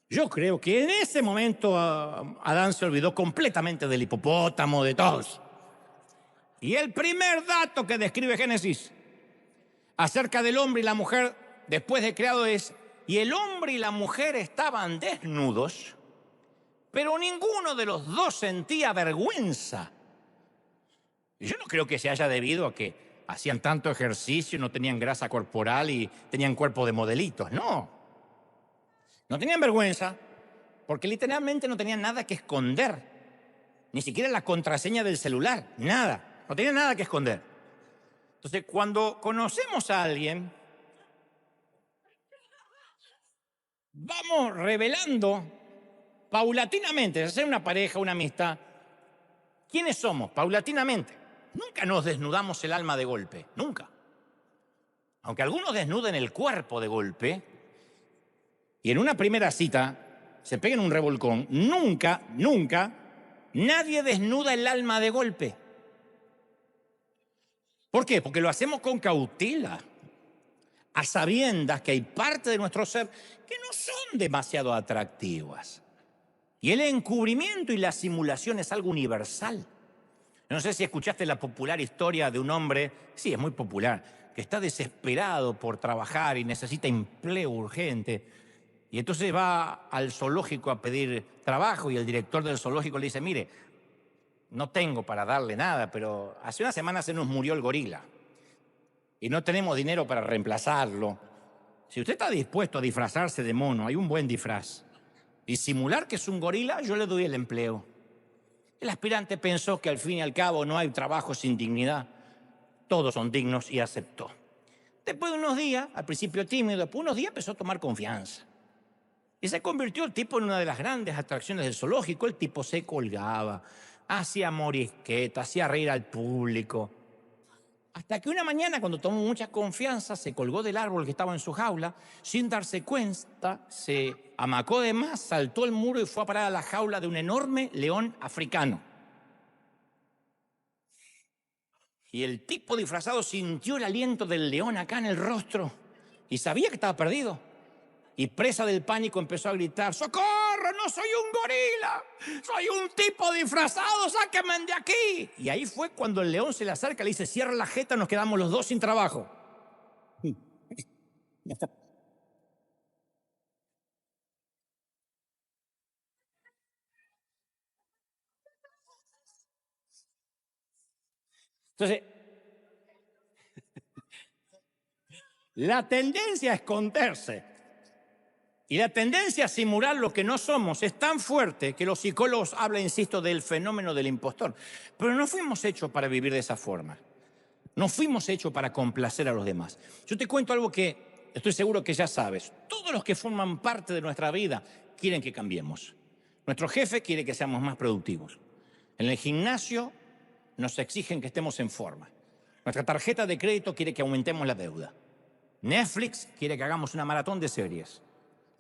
Yo creo que en ese momento Adán se olvidó completamente del hipopótamo, de todos. Y el primer dato que describe Génesis acerca del hombre y la mujer después de creado es: y el hombre y la mujer estaban desnudos, pero ninguno de los dos sentía vergüenza. Y yo no creo que se haya debido a que hacían tanto ejercicio, no tenían grasa corporal y tenían cuerpo de modelitos. No tenían vergüenza porque literalmente no tenían nada que esconder. Ni siquiera la contraseña del celular, nada. No tenían nada que esconder. Entonces, cuando conocemos a alguien, vamos revelando paulatinamente, hacer una pareja, una amistad, ¿quiénes somos? Paulatinamente. Nunca nos desnudamos el alma de golpe, nunca. Aunque algunos desnuden el cuerpo de golpe y en una primera cita se peguen un revolcón, nunca nadie desnuda el alma de golpe. ¿Por qué? Porque lo hacemos con cautela, a sabiendas que hay parte de nuestro ser que no son demasiado atractivas. Y el encubrimiento y la simulación es algo universal. No sé si escuchaste la popular historia de un hombre, sí, es muy popular, que está desesperado por trabajar y necesita empleo urgente. Y entonces va al zoológico a pedir trabajo y el director del zoológico le dice: mire, no tengo para darle nada, pero hace una semana se nos murió el gorila y no tenemos dinero para reemplazarlo. Si usted está dispuesto a disfrazarse de mono, hay un buen disfraz, y simular que es un gorila, yo le doy el empleo. El aspirante pensó que al fin y al cabo no hay trabajo sin dignidad. Todos son dignos y aceptó. Después de unos días, al principio tímido, después de unos días empezó a tomar confianza. Y se convirtió el tipo en una de las grandes atracciones del zoológico. El tipo se colgaba, hacía morisqueta, hacía reír al público. Hasta que una mañana, cuando tomó mucha confianza, se colgó del árbol que estaba en su jaula, sin darse cuenta, se amacó de más, saltó el muro y fue a parar a la jaula de un enorme león africano. Y el tipo disfrazado sintió el aliento del león acá en el rostro y sabía que estaba perdido. Y presa del pánico empezó a gritar: ¡socorro! ¡No soy un gorila! ¡Soy un tipo disfrazado! ¡Sáquenme de aquí! Y ahí fue cuando el león se le acerca y le dice: cierra la jeta, nos quedamos los dos sin trabajo. Entonces, la tendencia a esconderse y la tendencia a simular lo que no somos es tan fuerte que los psicólogos hablan, insisto, del fenómeno del impostor. Pero no fuimos hechos para vivir de esa forma. No fuimos hechos para complacer a los demás. Yo te cuento algo que estoy seguro que ya sabes. Todos los que forman parte de nuestra vida quieren que cambiemos. Nuestro jefe quiere que seamos más productivos. En el gimnasio nos exigen que estemos en forma. Nuestra tarjeta de crédito quiere que aumentemos la deuda. Netflix quiere que hagamos una maratón de series.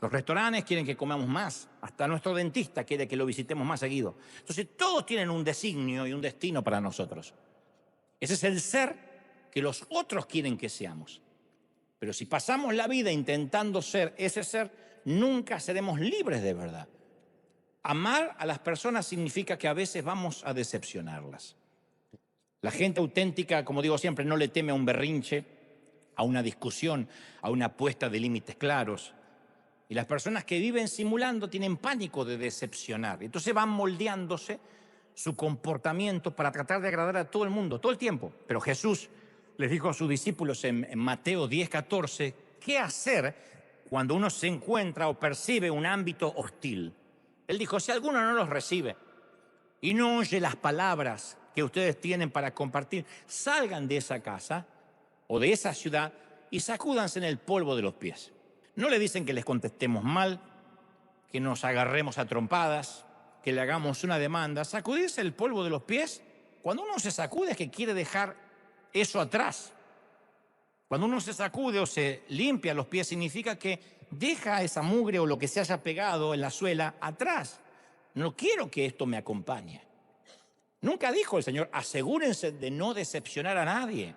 Los restaurantes quieren que comamos más. Hasta nuestro dentista quiere que lo visitemos más seguido. Entonces, todos tienen un designio y un destino para nosotros. Ese es el ser que los otros quieren que seamos. Pero si pasamos la vida intentando ser ese ser, nunca seremos libres de verdad. Amar a las personas significa que a veces vamos a decepcionarlas. La gente auténtica, como digo siempre, no le teme a un berrinche, a una discusión, a una puesta de límites claros. Y las personas que viven simulando tienen pánico de decepcionar. Entonces van moldeándose su comportamiento para tratar de agradar a todo el mundo, todo el tiempo. Pero Jesús les dijo a sus discípulos en Mateo 10:14, ¿qué hacer cuando uno se encuentra o percibe un ámbito hostil? Él dijo: si alguno no los recibe y no oye las palabras que ustedes tienen para compartir, salgan de esa casa o de esa ciudad y sacúdanse en el polvo de los pies. No le dicen que les contestemos mal, que nos agarremos a trompadas, que le hagamos una demanda. Sacudirse el polvo de los pies, cuando uno se sacude es que quiere dejar eso atrás. Cuando uno se sacude o se limpia los pies, significa que deja esa mugre o lo que se haya pegado en la suela atrás. No quiero que esto me acompañe. Nunca dijo el Señor, asegúrense de no decepcionar a nadie.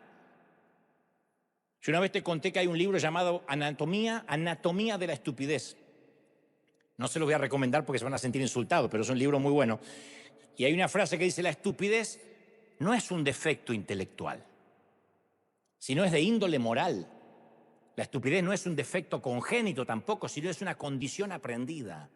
Yo una vez te conté que hay un libro llamado Anatomía de la Estupidez. No se lo voy a recomendar porque se van a sentir insultados, pero es un libro muy bueno. Y hay una frase que dice, la estupidez no es un defecto intelectual, sino es de índole moral. La estupidez no es un defecto congénito tampoco, sino es una condición aprendida.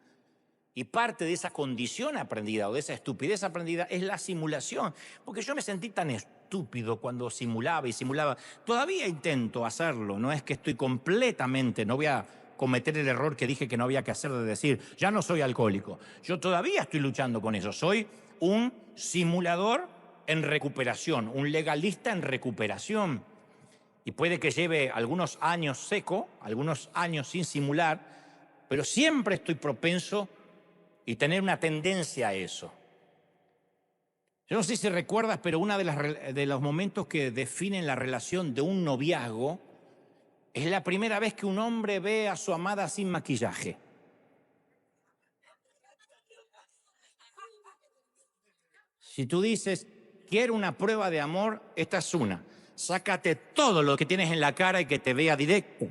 Y parte de esa condición aprendida o de esa estupidez aprendida es la simulación. Porque yo me sentí tan estúpido cuando simulaba y simulaba. Todavía intento hacerlo, no es que estoy completamente, no voy a cometer el error que dije que no había que hacer de decir, ya no soy alcohólico. Yo todavía estoy luchando con eso. Soy un simulador en recuperación, un legalista en recuperación. Y puede que lleve algunos años seco, algunos años sin simular, pero siempre estoy propenso y tener una tendencia a eso. Yo no sé si recuerdas, pero uno de los momentos que definen la relación de un noviazgo es la primera vez que un hombre ve a su amada sin maquillaje. Si tú dices, quiero una prueba de amor, esta es una. Sácate todo lo que tienes en la cara y que te vea directo.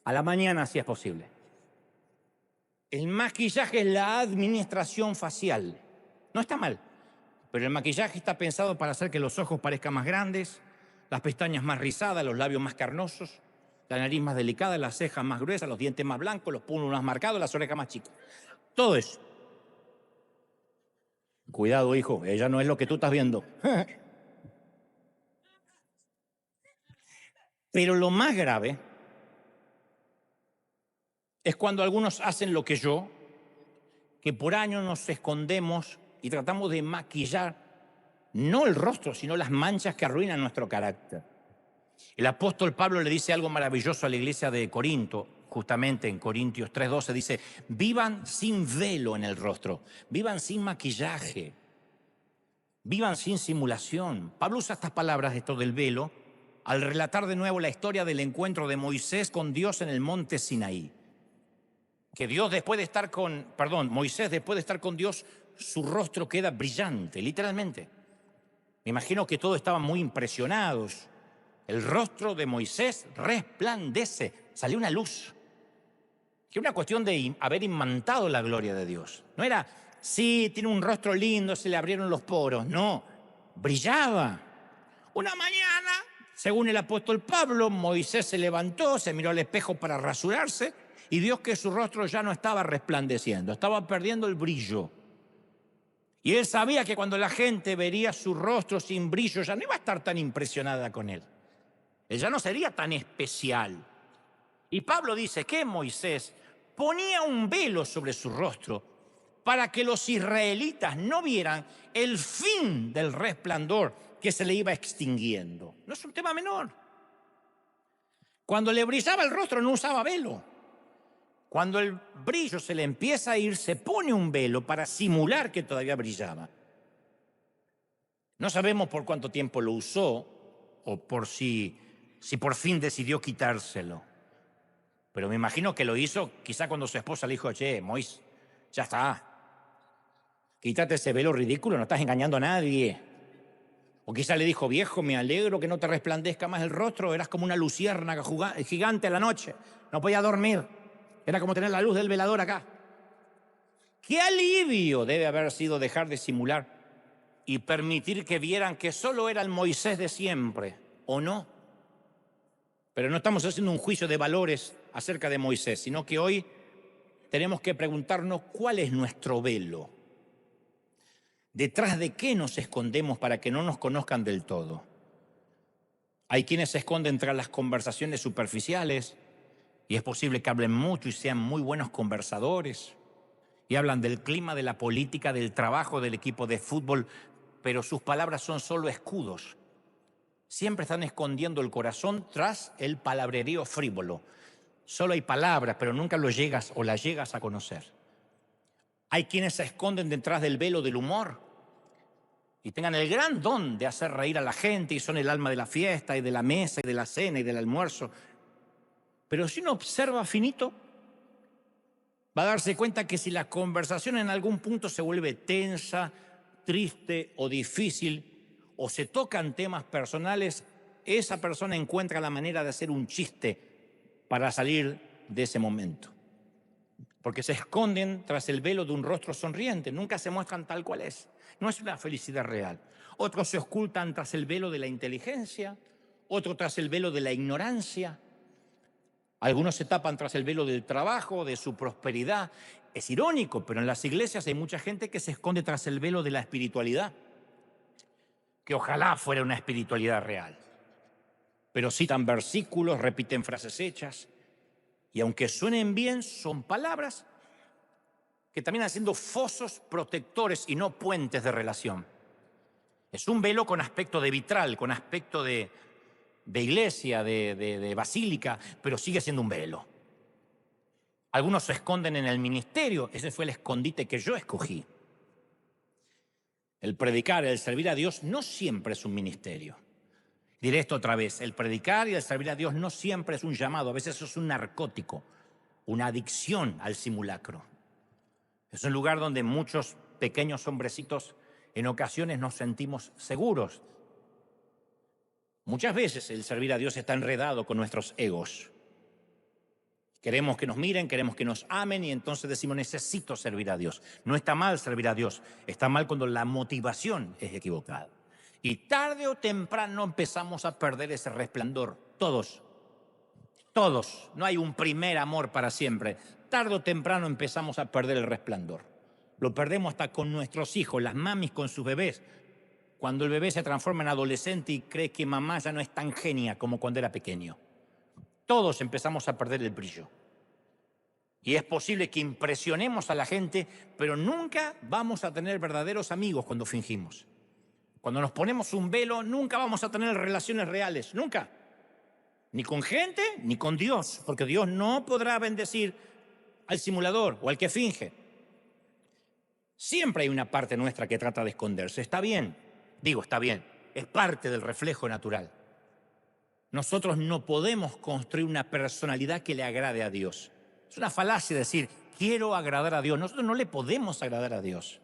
A la mañana, si es posible. El maquillaje es la administración facial. No está mal, pero el maquillaje está pensado para hacer que los ojos parezcan más grandes, las pestañas más rizadas, los labios más carnosos, la nariz más delicada, las cejas más gruesas, los dientes más blancos, los pómulos más marcados, las orejas más chicas. Todo eso. Cuidado, hijo, ella no es lo que tú estás viendo. Pero lo más grave es cuando algunos hacen lo que yo, que por años nos escondemos y tratamos de maquillar no el rostro, sino las manchas que arruinan nuestro carácter. El apóstol Pablo le dice algo maravilloso a la iglesia de Corinto, justamente en Corintios 3:12, dice, vivan sin velo en el rostro, vivan sin maquillaje, vivan sin simulación. Pablo usa estas palabras, esto del velo, al relatar de nuevo la historia del encuentro de Moisés con Dios en el monte Sinaí. Que Moisés después de estar con Dios, su rostro queda brillante, literalmente. Me imagino que todos estaban muy impresionados. El rostro de Moisés resplandece, salió una luz. Que una cuestión de haber imantado la gloria de Dios. No era, sí, tiene un rostro lindo, se le abrieron los poros. No, brillaba. Una mañana, según el apóstol Pablo, Moisés se levantó, se miró al espejo para rasurarse y vio que su rostro ya no estaba resplandeciendo, estaba perdiendo el brillo. Y él sabía que cuando la gente vería su rostro sin brillo, ya no iba a estar tan impresionada con él. Él ya no sería tan especial. Y Pablo dice que Moisés ponía un velo sobre su rostro para que los israelitas no vieran el fin del resplandor que se le iba extinguiendo. No es un tema menor. Cuando le brillaba el rostro no usaba velo. Cuando el brillo se le empieza a ir, se pone un velo para simular que todavía brillaba. No sabemos por cuánto tiempo lo usó o por si por fin decidió quitárselo. Pero me imagino que lo hizo quizá cuando su esposa le dijo, che, Moisés, ya está. Quítate ese velo ridículo, no estás engañando a nadie. O quizá le dijo, viejo, me alegro que no te resplandezca más el rostro, eras como una luciérnaga gigante a la noche, no podía dormir. Era como tener la luz del velador acá. ¡Qué alivio debe haber sido dejar de simular y permitir que vieran que solo era el Moisés de siempre, o no? Pero no estamos haciendo un juicio de valores acerca de Moisés, sino que hoy tenemos que preguntarnos cuál es nuestro velo. ¿Detrás de qué nos escondemos para que no nos conozcan del todo? Hay quienes se esconden tras las conversaciones superficiales, y es posible que hablen mucho y sean muy buenos conversadores. Y hablan del clima, de la política, del trabajo del equipo de fútbol, pero sus palabras son solo escudos. Siempre están escondiendo el corazón tras el palabrerío frívolo. Solo hay palabras, pero nunca lo llegas o las llegas a conocer. Hay quienes se esconden detrás del velo del humor y tengan el gran don de hacer reír a la gente y son el alma de la fiesta y de la mesa y de la cena y del almuerzo. Pero si uno observa finito, va a darse cuenta que si la conversación en algún punto se vuelve tensa, triste o difícil, o se tocan temas personales, esa persona encuentra la manera de hacer un chiste para salir de ese momento. Porque se esconden tras el velo de un rostro sonriente, nunca se muestran tal cual es. No es una felicidad real. Otros se ocultan tras el velo de la inteligencia, otros tras el velo de la ignorancia. Algunos se tapan tras el velo del trabajo, de su prosperidad. Es irónico, pero en las iglesias hay mucha gente que se esconde tras el velo de la espiritualidad, que ojalá fuera una espiritualidad real. Pero citan versículos, repiten frases hechas, y aunque suenen bien, son palabras que terminan siendo fosos protectores y no puentes de relación. Es un velo con aspecto de vitral, con aspecto de iglesia, de basílica, pero sigue siendo un velo. Algunos se esconden en el ministerio, ese fue el escondite que yo escogí. El predicar, el servir a Dios no siempre es un ministerio. Diré esto otra vez, el predicar y el servir a Dios no siempre es un llamado, a veces eso es un narcótico, una adicción al simulacro. Es un lugar donde muchos pequeños hombrecitos en ocasiones nos sentimos seguros. Muchas veces el servir a Dios está enredado con nuestros egos. Queremos que nos miren, queremos que nos amen y entonces decimos necesito servir a Dios. No está mal servir a Dios, está mal cuando la motivación es equivocada. Y tarde o temprano empezamos a perder ese resplandor. Todos. No hay un primer amor para siempre. Tarde o temprano empezamos a perder el resplandor. Lo perdemos hasta con nuestros hijos, las mamis con sus bebés. Cuando el bebé se transforma en adolescente y cree que mamá ya no es tan genia como cuando era pequeño. Todos empezamos a perder el brillo. Y es posible que impresionemos a la gente, pero nunca vamos a tener verdaderos amigos cuando fingimos. Cuando nos ponemos un velo, nunca vamos a tener relaciones reales, nunca. Ni con gente, ni con Dios, porque Dios no podrá bendecir al simulador o al que finge. Siempre hay una parte nuestra que trata de esconderse. Está bien, está bien, es parte del reflejo natural. Nosotros no podemos construir una personalidad que le agrade a Dios. Es una falacia decir, quiero agradar a Dios. Nosotros no le podemos agradar a Dios.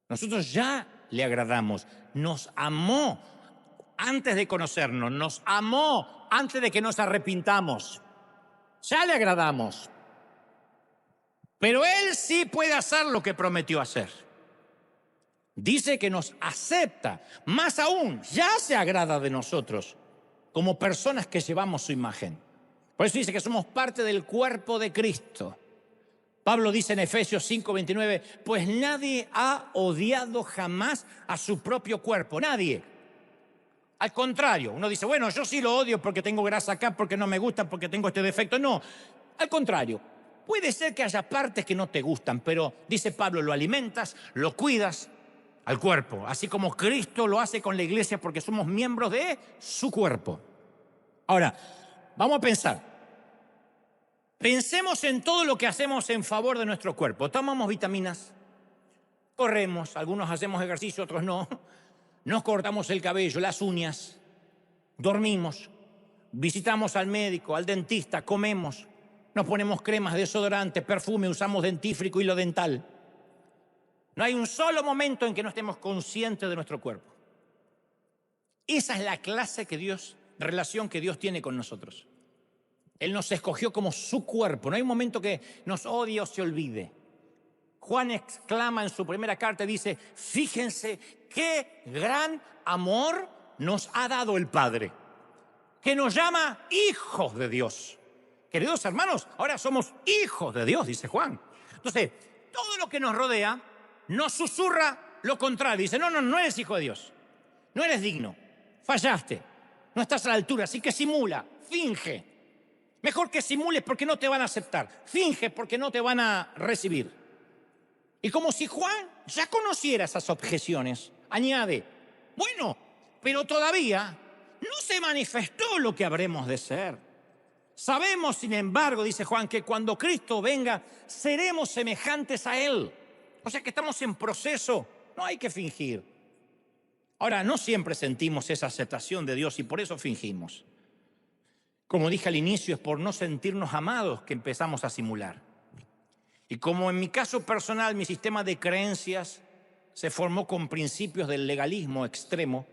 Nosotros ya le agradamos. Nos amó antes de conocernos. Nos amó antes de que nos arrepintamos. Ya le agradamos. Pero Él sí puede hacer lo que prometió hacer. Dice que nos acepta. Más aún, ya se agrada de nosotros como personas que llevamos su imagen. Por eso dice que somos parte del cuerpo de Cristo. Pablo dice en Efesios 5:29, pues nadie ha odiado jamás a su propio cuerpo, nadie. Al contrario, uno dice, bueno, yo sí lo odio porque tengo grasa acá, porque no me gusta, porque tengo este defecto. No, al contrario, puede ser que haya partes que no te gustan, pero dice Pablo, lo alimentas, lo cuidas al cuerpo, así como Cristo lo hace con la iglesia porque somos miembros de su cuerpo. Ahora, vamos a pensar. Pensemos en todo lo que hacemos en favor de nuestro cuerpo. Tomamos vitaminas, corremos, algunos hacemos ejercicio, otros no. Nos cortamos el cabello, las uñas, dormimos, visitamos al médico, al dentista, comemos, nos ponemos cremas, desodorante, perfume, usamos dentífrico, hilo dental. No hay un solo momento en que no estemos conscientes de nuestro cuerpo. Esa es la clase relación que Dios tiene con nosotros. Él nos escogió como su cuerpo. No hay un momento que nos odie o se olvide. Juan exclama en su primera carta, dice, fíjense qué gran amor nos ha dado el Padre, que nos llama hijos de Dios. Queridos hermanos, ahora somos hijos de Dios, dice Juan. Entonces, todo lo que nos rodea nos susurra lo contrario. Dice, no eres hijo de Dios. No eres digno. Fallaste. No estás a la altura, así que simula, finge. Mejor que simules porque no te van a aceptar. Finge porque no te van a recibir. Y como si Juan ya conociera esas objeciones, añade, bueno, pero todavía no se manifestó lo que habremos de ser. Sabemos, sin embargo, dice Juan, que cuando Cristo venga, seremos semejantes a Él. O sea que estamos en proceso. No hay que fingir. Ahora, no siempre sentimos esa aceptación de Dios y por eso fingimos. Como dije al inicio, es por no sentirnos amados que empezamos a simular. Y como en mi caso personal, mi sistema de creencias se formó con principios del legalismo extremo,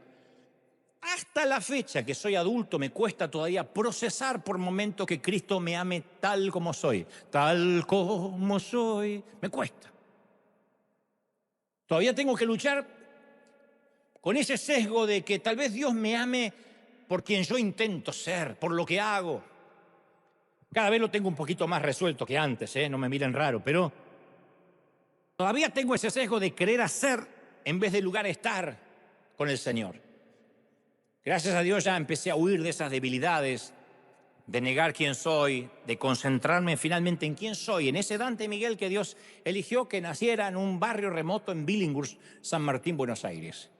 hasta la fecha que soy adulto me cuesta todavía procesar por momentos que Cristo me ame tal como soy. Tal como soy. Me cuesta. Todavía tengo que luchar con ese sesgo de que tal vez Dios me ame por quien yo intento ser, por lo que hago. Cada vez lo tengo un poquito más resuelto que antes, no me miren raro, pero todavía tengo ese sesgo de querer hacer en vez de lugar estar con el Señor. Gracias a Dios ya empecé a huir de esas debilidades, de negar quién soy, de concentrarme finalmente en quién soy, en ese Dante Miguel que Dios eligió que naciera en un barrio remoto en Billinghurst, San Martín, Buenos Aires.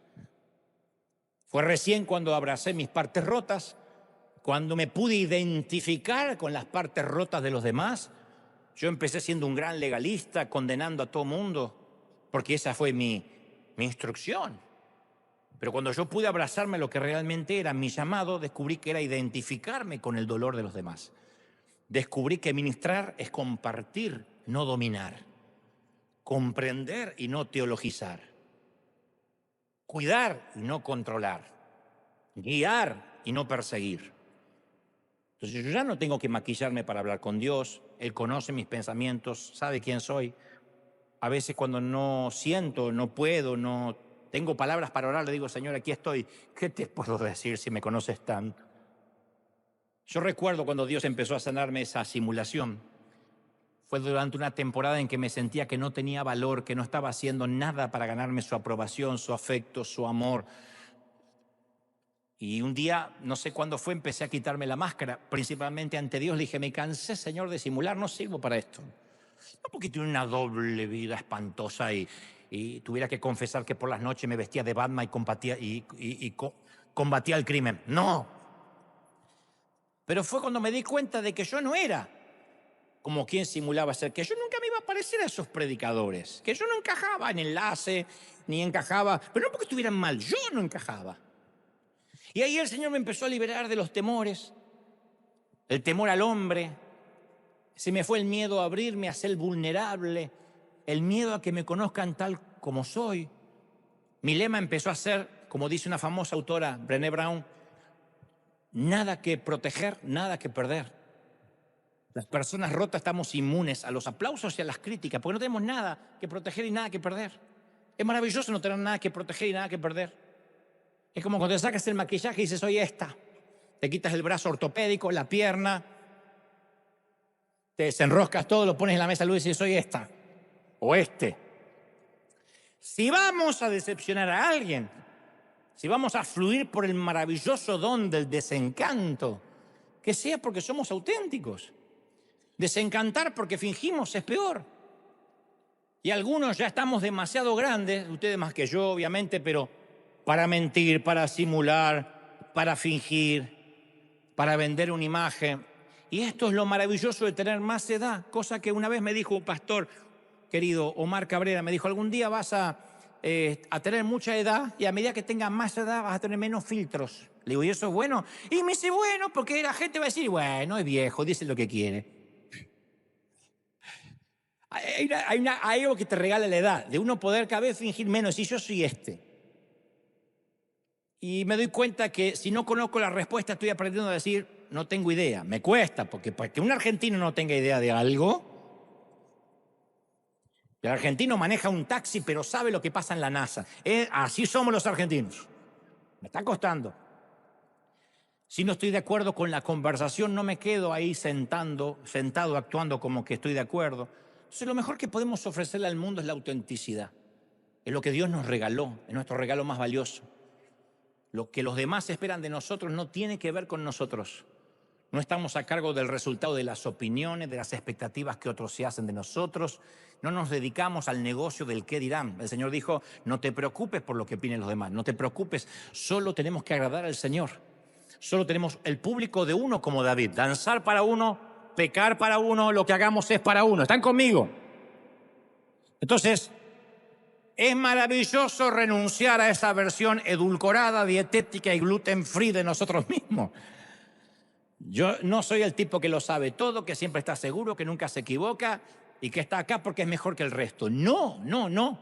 Fue recién cuando abracé mis partes rotas, cuando me pude identificar con las partes rotas de los demás. Yo empecé siendo un gran legalista, condenando a todo mundo, porque esa fue mi instrucción. Pero cuando yo pude abrazarme lo que realmente era mi llamado, descubrí que era identificarme con el dolor de los demás. Descubrí que ministrar es compartir, no dominar. Comprender y no teologizar. Cuidar y no controlar. Guiar y no perseguir. Entonces yo ya no tengo que maquillarme para hablar con Dios. Él conoce mis pensamientos, sabe quién soy. A veces cuando no siento, no puedo, no tengo palabras para orar, le digo, Señor, aquí estoy. ¿Qué te puedo decir si me conoces tanto? Yo recuerdo cuando Dios empezó a sanarme esa simulación. Fue durante una temporada en que me sentía que no tenía valor, que no estaba haciendo nada para ganarme su aprobación, su afecto, su amor. Y un día, no sé cuándo fue, empecé a quitarme la máscara, principalmente ante Dios. Le dije, me cansé, Señor, de simular, no sirvo para esto. No porque tuve una doble vida espantosa y tuviera que confesar que por las noches me vestía de Batman y combatía el crimen. No. Pero fue cuando me di cuenta de que yo no era como quien simulaba ser, que yo nunca me iba a parecer a esos predicadores, que yo no encajaba en enlace, ni encajaba, pero no porque estuvieran mal, yo no encajaba. Y ahí el Señor me empezó a liberar de los temores, el temor al hombre. Se me fue el miedo a abrirme, a ser vulnerable, el miedo a que me conozcan tal como soy. Mi lema empezó a ser, como dice una famosa autora, Brené Brown, nada que proteger, nada que perder. Las personas rotas estamos inmunes a los aplausos y a las críticas, porque no tenemos nada que proteger y nada que perder. Es maravilloso no tener nada que proteger y nada que perder. Es como cuando te sacas el maquillaje y dices, soy esta. Te quitas el brazo ortopédico, la pierna, te desenroscas todo, lo pones en la mesa de luz y dices, soy esta o este. Si vamos a decepcionar a alguien, si vamos a fluir por el maravilloso don del desencanto, que sea porque somos auténticos. Desencantar porque fingimos es peor. Y algunos ya estamos demasiado grandes, ustedes más que yo, obviamente, pero para mentir, para simular, para fingir, para vender una imagen. Y esto es lo maravilloso de tener más edad, cosa que una vez me dijo un pastor querido, Omar Cabrera, me dijo, algún día vas a tener mucha edad y a medida que tengas más edad vas a tener menos filtros. Le digo, ¿y eso es bueno? Y me dice, bueno, porque la gente va a decir, bueno, es viejo, dice lo que quiere. Hay algo que te regala la edad, de uno poder cada vez fingir menos, y yo soy este. Y me doy cuenta que si no conozco la respuesta estoy aprendiendo a decir, no tengo idea. Me cuesta, porque para que un argentino no tenga idea de algo, el argentino maneja un taxi pero sabe lo que pasa en la NASA. Así somos los argentinos. Me está costando. Si no estoy de acuerdo con la conversación, no me quedo ahí sentado actuando como que estoy de acuerdo. Entonces lo mejor que podemos ofrecerle al mundo es la autenticidad. Es lo que Dios nos regaló, es nuestro regalo más valioso. Lo que los demás esperan de nosotros no tiene que ver con nosotros. No estamos a cargo del resultado de las opiniones, de las expectativas que otros se hacen de nosotros. No nos dedicamos al negocio del qué dirán. El Señor dijo, no te preocupes por lo que opinen los demás. No te preocupes, solo tenemos que agradar al Señor. Solo tenemos el público de uno como David. Danzar para uno, pecar para uno, lo que hagamos es para uno. ¿Están conmigo? Entonces, Es maravilloso renunciar a esa versión edulcorada, dietética y gluten free de nosotros mismos. Yo no soy el tipo que lo sabe todo, que siempre está seguro, que nunca se equivoca y que está acá porque es mejor que el resto. No, no, no.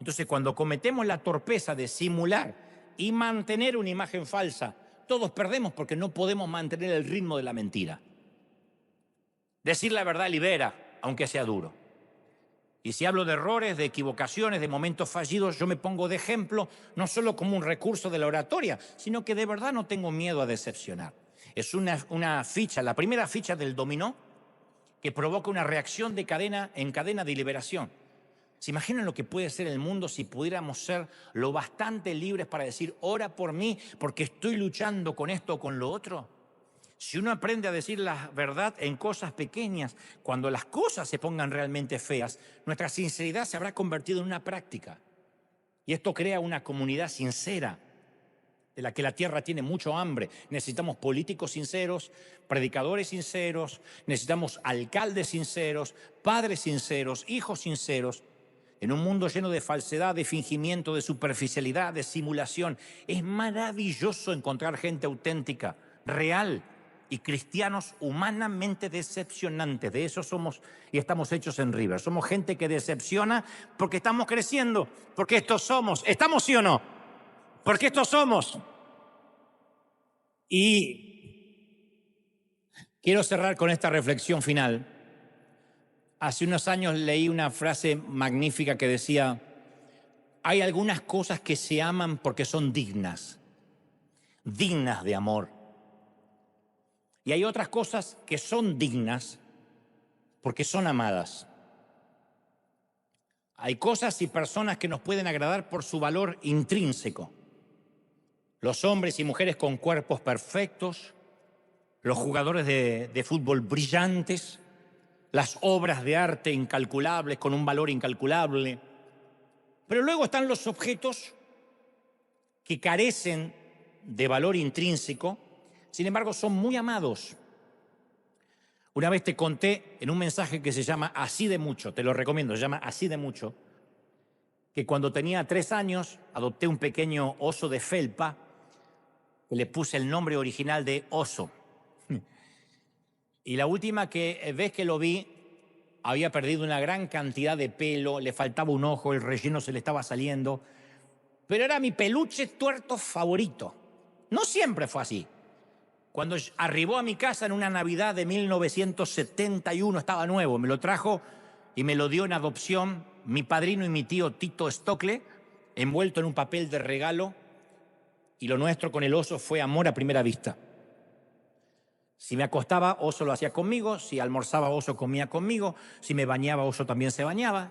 Entonces, cuando cometemos la torpeza de simular y mantener una imagen falsa, todos perdemos porque no podemos mantener el ritmo de la mentira. Decir la verdad libera, aunque sea duro. Y si hablo de errores, de equivocaciones, de momentos fallidos, yo me pongo de ejemplo, no solo como un recurso de la oratoria, sino que de verdad no tengo miedo a decepcionar. Es una ficha, la primera ficha del dominó, que provoca una reacción de cadena en cadena de liberación. ¿Se imaginan lo que puede ser el mundo si pudiéramos ser lo bastante libres para decir, ora por mí porque estoy luchando con esto o con lo otro? Si uno aprende a decir la verdad en cosas pequeñas, cuando las cosas se pongan realmente feas, nuestra sinceridad se habrá convertido en una práctica. Y esto crea una comunidad sincera, de la que la tierra tiene mucho hambre. Necesitamos políticos sinceros, predicadores sinceros, necesitamos alcaldes sinceros, padres sinceros, hijos sinceros. En un mundo lleno de falsedad, de fingimiento, de superficialidad, de simulación, es maravilloso encontrar gente auténtica, real, y cristianos humanamente decepcionantes. De eso somos y estamos hechos en River. Somos gente que decepciona porque estamos creciendo, porque estos somos. ¿Estamos sí o no? Porque estos somos. Y quiero cerrar con esta reflexión final. Hace unos años leí una frase magnífica que decía, hay algunas cosas que se aman porque son dignas de amor. Y hay otras cosas que son dignas porque son amadas. Hay cosas y personas que nos pueden agradar por su valor intrínseco. Los hombres y mujeres con cuerpos perfectos, los jugadores de fútbol brillantes, las obras de arte incalculables con un valor incalculable. Pero luego están los objetos que carecen de valor intrínseco, sin embargo, son muy amados. Una vez te conté en un mensaje que se llama Así de Mucho, te lo recomiendo, se llama Así de Mucho, que cuando tenía 3 años adopté un pequeño oso de felpa, que le puse el nombre original de Oso. Y la última vez que lo vi, había perdido una gran cantidad de pelo, le faltaba un ojo, el relleno se le estaba saliendo, pero era mi peluche tuerto favorito. No siempre fue así. Cuando arribó a mi casa en una Navidad de 1971, estaba nuevo, me lo trajo y me lo dio en adopción mi padrino y mi tío Tito Stocle, envuelto en un papel de regalo, y lo nuestro con el oso fue amor a primera vista. Si me acostaba, Oso lo hacía conmigo, si almorzaba, Oso comía conmigo, si me bañaba, Oso también se bañaba.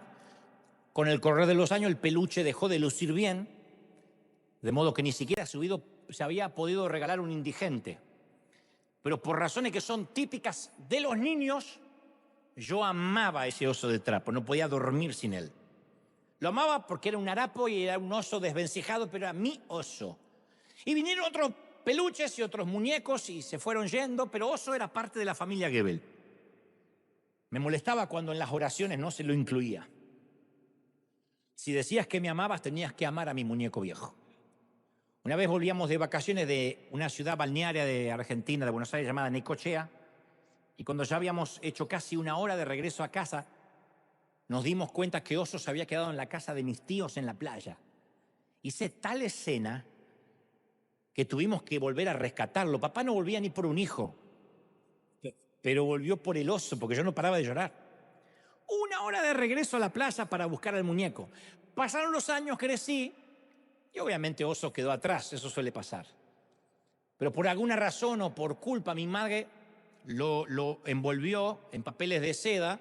Con el correr de los años el peluche dejó de lucir bien, de modo que ni siquiera se había podido regalar un indigente. Pero por razones que son típicas de los niños, yo amaba a ese oso de trapo, no podía dormir sin él. Lo amaba porque era un harapo y era un oso desvencijado, pero era mi oso. Y vinieron otros peluches y otros muñecos y se fueron yendo, pero Oso era parte de la familia Goebel. Me molestaba cuando en las oraciones no se lo incluía. Si decías que me amabas, tenías que amar a mi muñeco viejo. Una vez volvíamos de vacaciones de una ciudad balnearia de Argentina, de Buenos Aires, llamada Necochea, y cuando ya habíamos hecho casi 1 hora de regreso a casa, nos dimos cuenta que Oso se había quedado en la casa de mis tíos en la playa. Hice tal escena que tuvimos que volver a rescatarlo. Papá no volvía ni por un hijo, pero volvió por el oso, porque yo no paraba de llorar. 1 hora de regreso a la playa para buscar al muñeco. Pasaron los años, crecí, y obviamente Oso quedó atrás, eso suele pasar. Pero por alguna razón o por culpa, mi madre lo envolvió en papeles de seda,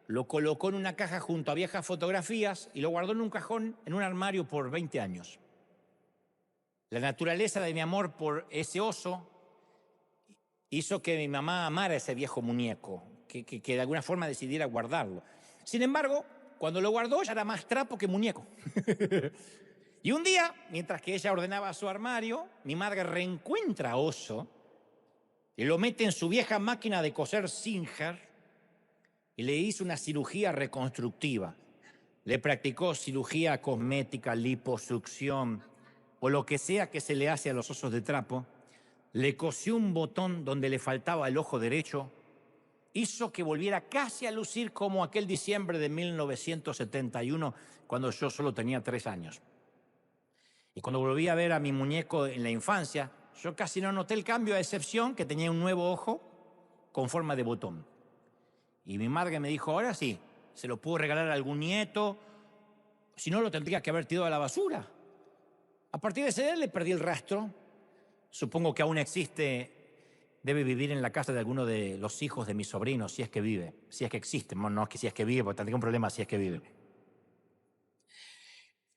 lo colocó en una caja junto a viejas fotografías y lo guardó en un cajón, en un armario por 20 años. La naturaleza de mi amor por ese oso hizo que mi mamá amara a ese viejo muñeco, que de alguna forma decidiera guardarlo. Sin embargo, cuando lo guardó ya era más trapo que muñeco. Y un día, mientras que ella ordenaba su armario, mi madre reencuentra a Oso y lo mete en su vieja máquina de coser Singer y le hizo una cirugía reconstructiva. le practicó cirugía cosmética, liposucción o lo que sea que se le hace a los osos de trapo, le cosió un botón donde le faltaba el ojo derecho, hizo que volviera casi a lucir como aquel diciembre de 1971, cuando yo solo tenía 3 años. Y cuando volví a ver a mi muñeco en la infancia, yo casi no noté el cambio, a excepción que tenía un nuevo ojo con forma de botón. Y mi madre me dijo, ahora sí, se lo puedo regalar a algún nieto, si no lo tendría que haber tirado a la basura. A partir de ese día le perdí el rastro. Supongo que aún existe, debe vivir en la casa de alguno de los hijos de mis sobrinos, si es que vive, si es que existe. No es que si es que vive, porque tendría un problema si es que vive.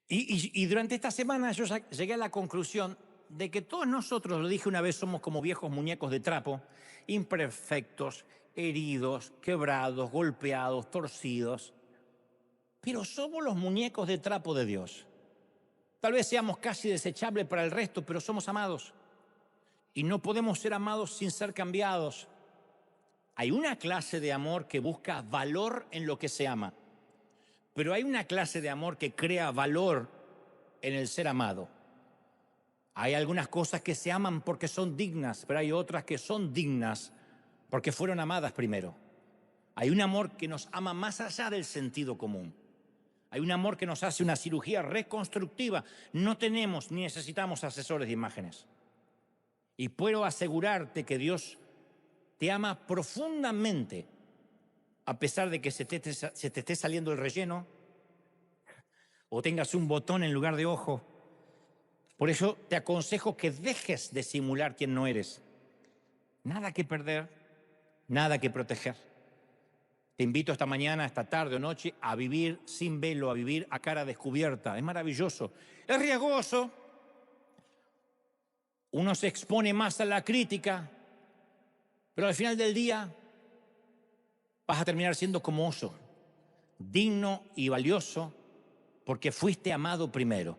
Y durante esta semana yo llegué a la conclusión de que todos nosotros, lo dije una vez, somos como viejos muñecos de trapo, imperfectos, heridos, quebrados, golpeados, torcidos, pero somos los muñecos de trapo de Dios. Tal vez seamos casi desechables para el resto, pero somos amados. Y no podemos ser amados sin ser cambiados. Hay una clase de amor que busca valor en lo que se ama, pero hay una clase de amor que crea valor en el ser amado. Hay algunas cosas que se aman porque son dignas, pero hay otras que son dignas porque fueron amadas primero. Hay un amor que nos ama más allá del sentido común. Hay un amor que nos hace una cirugía reconstructiva. No tenemos ni necesitamos asesores de imágenes. Y puedo asegurarte que Dios te ama profundamente, a pesar de que se te esté saliendo el relleno o tengas un botón en lugar de ojo. Por eso te aconsejo que dejes de simular quien no eres. Nada que perder, nada que proteger. Te invito esta mañana, esta tarde o noche a vivir sin velo, a vivir a cara descubierta. Es maravilloso, es riesgoso. Uno se expone más a la crítica, pero al final del día vas a terminar siendo como oso, digno y valioso porque fuiste amado primero.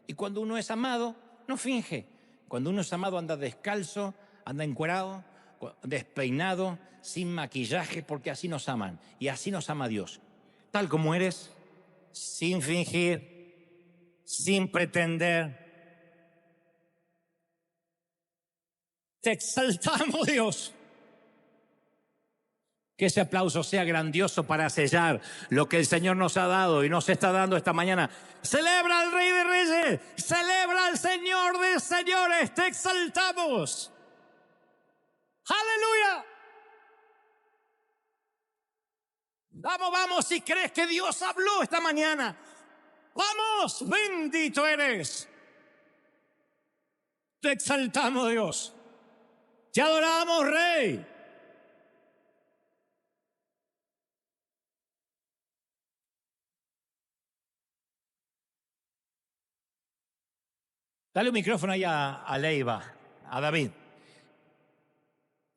Y cuando uno es amado, no finge. Cuando uno es amado anda descalzo, anda encuerado, despeinado, sin maquillaje, porque así nos aman. Y así nos ama Dios. Tal como eres, sin fingir, sin pretender. Te exaltamos, Dios. Que ese aplauso sea grandioso para sellar lo que el Señor nos ha dado y nos está dando esta mañana. Celebra al Rey de Reyes, celebra al Señor de Señores, te exaltamos. ¡Aleluya! Vamos, si crees que Dios habló esta mañana. ¡Vamos! ¡Bendito eres! Te exaltamos, Dios. Te adoramos, Rey. Dale un micrófono ahí a Leiva, a David,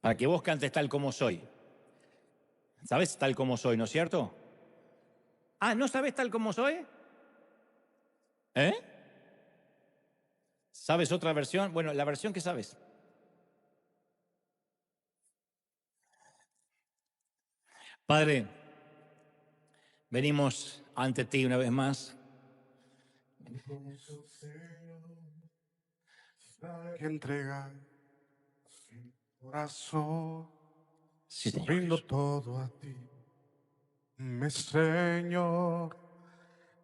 para que vos cantes tal como soy. ¿Sabes tal como soy, no es cierto? Ah, ¿no sabes tal como soy? ¿Eh? ¿Sabes otra versión? Bueno, la versión que sabes. Padre, venimos ante ti una vez más. Que entrega mi corazón, Sí, Señor. rindo todo a ti, mi Señor,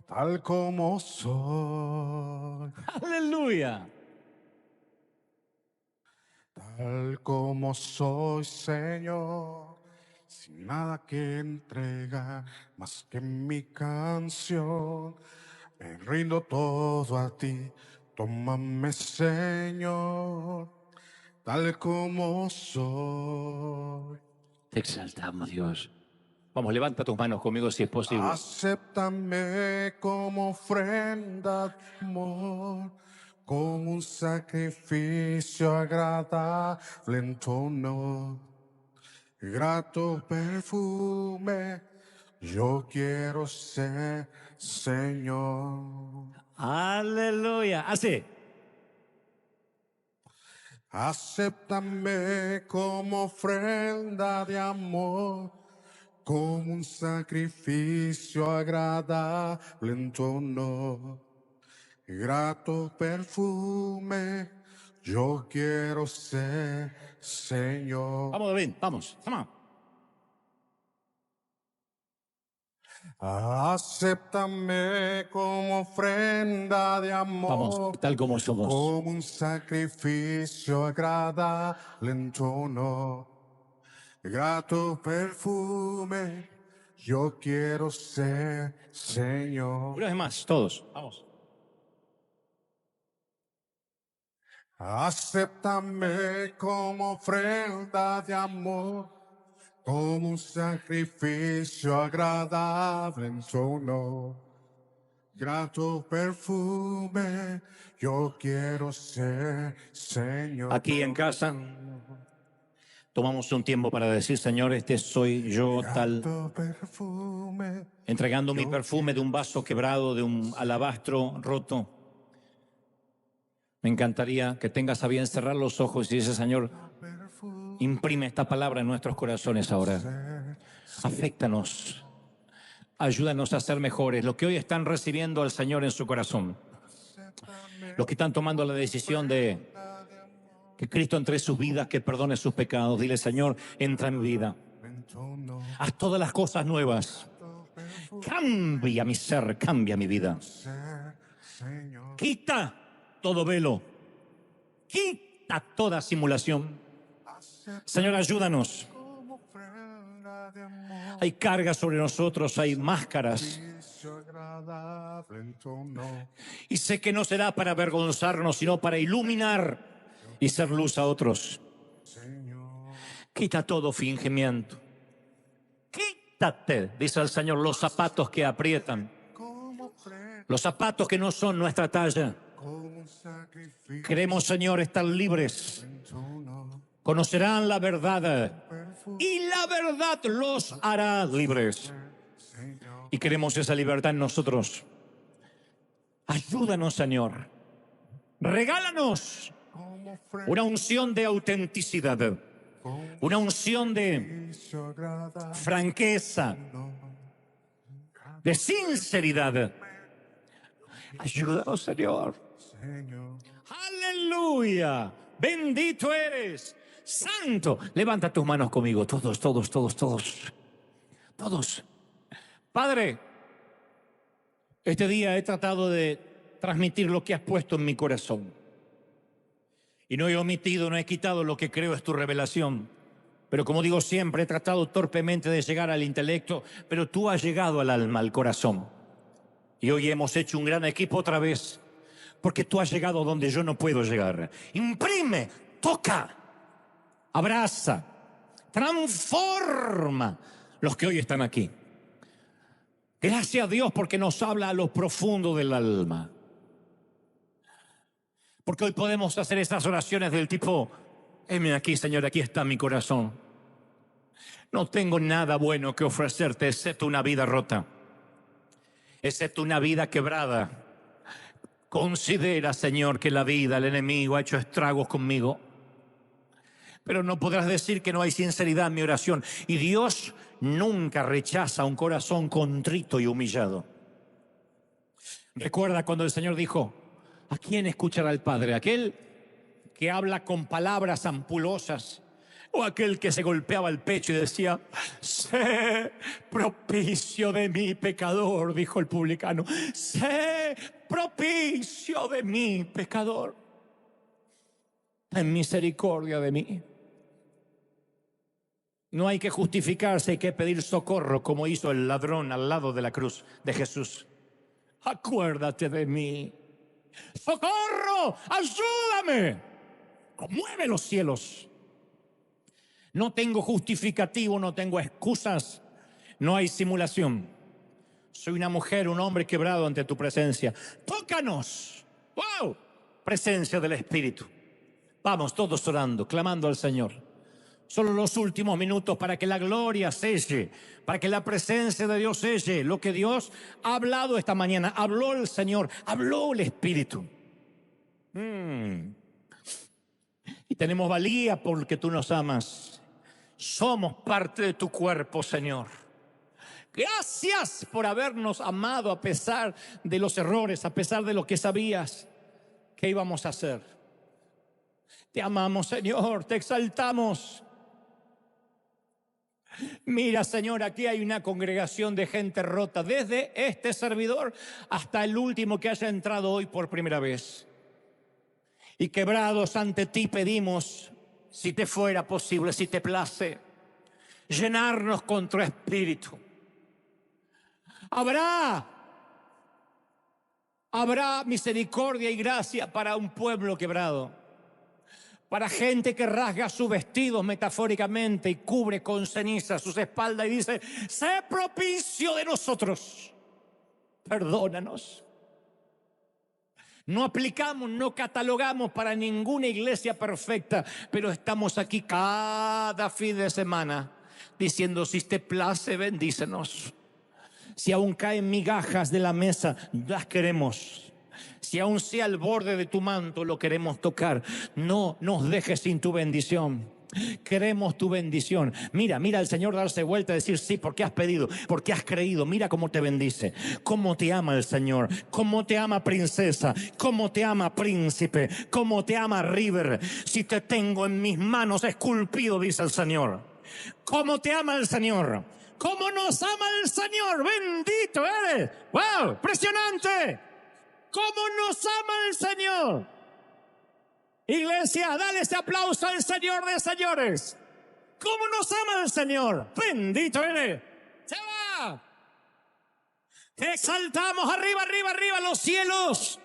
tal como soy, Aleluya. tal como soy, Señor, sin nada que entregar más que mi canción, me rindo todo a ti. Tómame, Señor, tal como soy. Te exaltamos, Dios. Vamos, levanta tus manos conmigo si es posible. Acéptame como ofrenda de amor, como un sacrificio agradable en tu honor. Grato perfume, yo quiero ser, Señor. Aleluya. Así. Acéptame como ofrenda de amor, como un sacrificio agradable en tu honor. Grato perfume, yo quiero ser, Señor. Vamos, David, vamos. Come on. Acéptame como ofrenda de amor. Vamos, tal como somos. Como un sacrificio agradable en tu honor. Grato perfume, yo quiero ser, Señor. Una vez más, todos. Vamos. Acéptame como ofrenda de amor, como un sacrificio agradable en tu honor. Grato perfume, yo quiero ser, Señor. Aquí en casa tomamos un tiempo para decir, Señor, este soy yo tal, Grato perfume, entregando mi perfume de un vaso quebrado, de un alabastro roto. Me encantaría que tengas a bien cerrar los ojos y dices, Señor, perfume, imprime esta palabra en nuestros corazones ahora. Aféctanos. Ayúdanos a ser mejores. Los que hoy están recibiendo al Señor en su corazón. Los que están tomando la decisión de que Cristo entre en sus vidas, que perdone sus pecados. Dile, Señor, entra en mi vida. Haz todas las cosas nuevas. Cambia mi ser, cambia mi vida. Señor. Quita todo velo. Quita toda simulación. Señor, ayúdanos. Como ofrenda de amor, Hay cargas sobre nosotros, hay máscaras. sacrificio agradable en tu honor. Y sé que no será para avergonzarnos, sino para iluminar y ser luz a otros. Señor. Quita todo fingimiento. Quítate, dice el Señor, los zapatos que aprietan. Como ofrenda, Los zapatos que no son nuestra talla. como un sacrificio Queremos, Señor, estar libres. en tu honor. Conocerán la verdad Perfume, y la verdad los hará libres. Señor. Y queremos esa libertad en nosotros. Ayúdanos, Señor. Regálanos Como ofrenda, una unción de autenticidad, como una unción de sacrificio agradable franqueza, en tu honor. de sinceridad. Ayúdanos, Señor. Señor. Aleluya. Bendito eres. Santo. Levanta tus manos conmigo. Todos, todos, todos, todos. Todos. Padre, este día he tratado de transmitir lo que has puesto en mi corazón. Y no he omitido, no he quitado lo que creo es tu revelación. Pero como digo siempre, he tratado torpemente de llegar al intelecto, pero tú has llegado al alma, al corazón. Y hoy hemos hecho un gran equipo otra vez, porque tú has llegado donde yo no puedo llegar. Imprime, toca, abraza, transforma los que hoy están aquí. Gracias a Dios porque nos habla a lo profundo del alma. Porque hoy podemos hacer esas oraciones del tipo, heme aquí, Señor, aquí está mi corazón. No tengo nada bueno que ofrecerte excepto una vida rota, excepto una vida quebrada. Considera, Señor, que la vida, el enemigo ha hecho estragos conmigo. Pero no podrás decir que no hay sinceridad en mi oración. Y Dios nunca rechaza un corazón contrito y humillado. Recuerda cuando el Señor dijo, ¿a quién escuchará el Padre? ¿Aquel que habla con palabras ampulosas? ¿O aquel que se golpeaba el pecho y decía, sé propicio de mi pecador? Dijo el publicano, sé propicio de mi pecador. Ten misericordia de mí. No hay que justificarse, hay que pedir socorro, como hizo el ladrón al lado de la cruz de Jesús. Acuérdate de mí. ¡Socorro! ¡Ayúdame! ¡Conmueve los cielos! No tengo justificativo, no tengo excusas, no hay simulación. Soy una mujer, un hombre quebrado ante tu presencia. ¡Tócanos! ¡Wow! Presencia del Espíritu. Vamos todos orando, clamando al Señor. Solo los últimos minutos para que la gloria selle, para que la presencia de Dios selle. Lo que Dios ha hablado esta mañana, habló el Señor, habló el Espíritu. Y tenemos valía porque tú nos amas. Somos parte de tu cuerpo, Señor. Gracias por habernos amado a pesar de los errores, a pesar de lo que sabías que íbamos a hacer. Te amamos, Señor, te exaltamos. Mira, Señor, aquí hay una congregación de gente rota, desde este servidor hasta el último que haya entrado hoy por primera vez. Y quebrados ante ti pedimos, si te fuera posible, si te place, llenarnos con tu espíritu. Habrá misericordia y gracia para un pueblo quebrado. Para gente que rasga sus vestidos metafóricamente y cubre con ceniza sus espaldas y dice, sé propicio de nosotros, perdónanos. No aplicamos, no catalogamos para ninguna iglesia perfecta, pero estamos aquí cada fin de semana diciendo, si te place, bendícenos. Si aún caen migajas de la mesa, las queremos. Si aún sea al borde de tu manto, lo queremos tocar. No nos dejes sin tu bendición. Queremos tu bendición. Mira al Señor darse vuelta y decir sí, porque has pedido, porque has creído. Mira cómo te bendice, cómo te ama el Señor, cómo te ama princesa, cómo te ama príncipe, cómo te ama River. Si te tengo en mis manos esculpido, dice el Señor. Cómo te ama el Señor, cómo nos ama el Señor. Bendito eres. ¡Wow! ¡Impresionante! ¿Cómo nos ama el Señor? Iglesia, dale ese aplauso al Señor de señores. ¿Cómo nos ama el Señor? Bendito eres. Se va. Te exaltamos arriba, arriba, arriba, los cielos.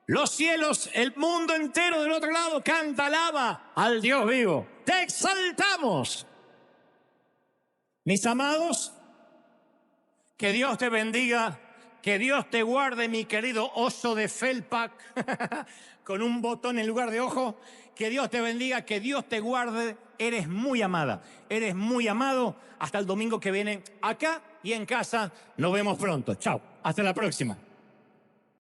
Los cielos, el mundo entero del otro lado canta, alaba al Dios vivo. Te exaltamos. Mis amados, que Dios te bendiga. Que Dios te guarde, mi querido oso de felpa, con un botón en lugar de ojo. Que Dios te bendiga, que Dios te guarde. Eres muy amada, eres muy amado. Hasta el domingo que viene acá y en casa. Nos vemos pronto. Chao, hasta la próxima.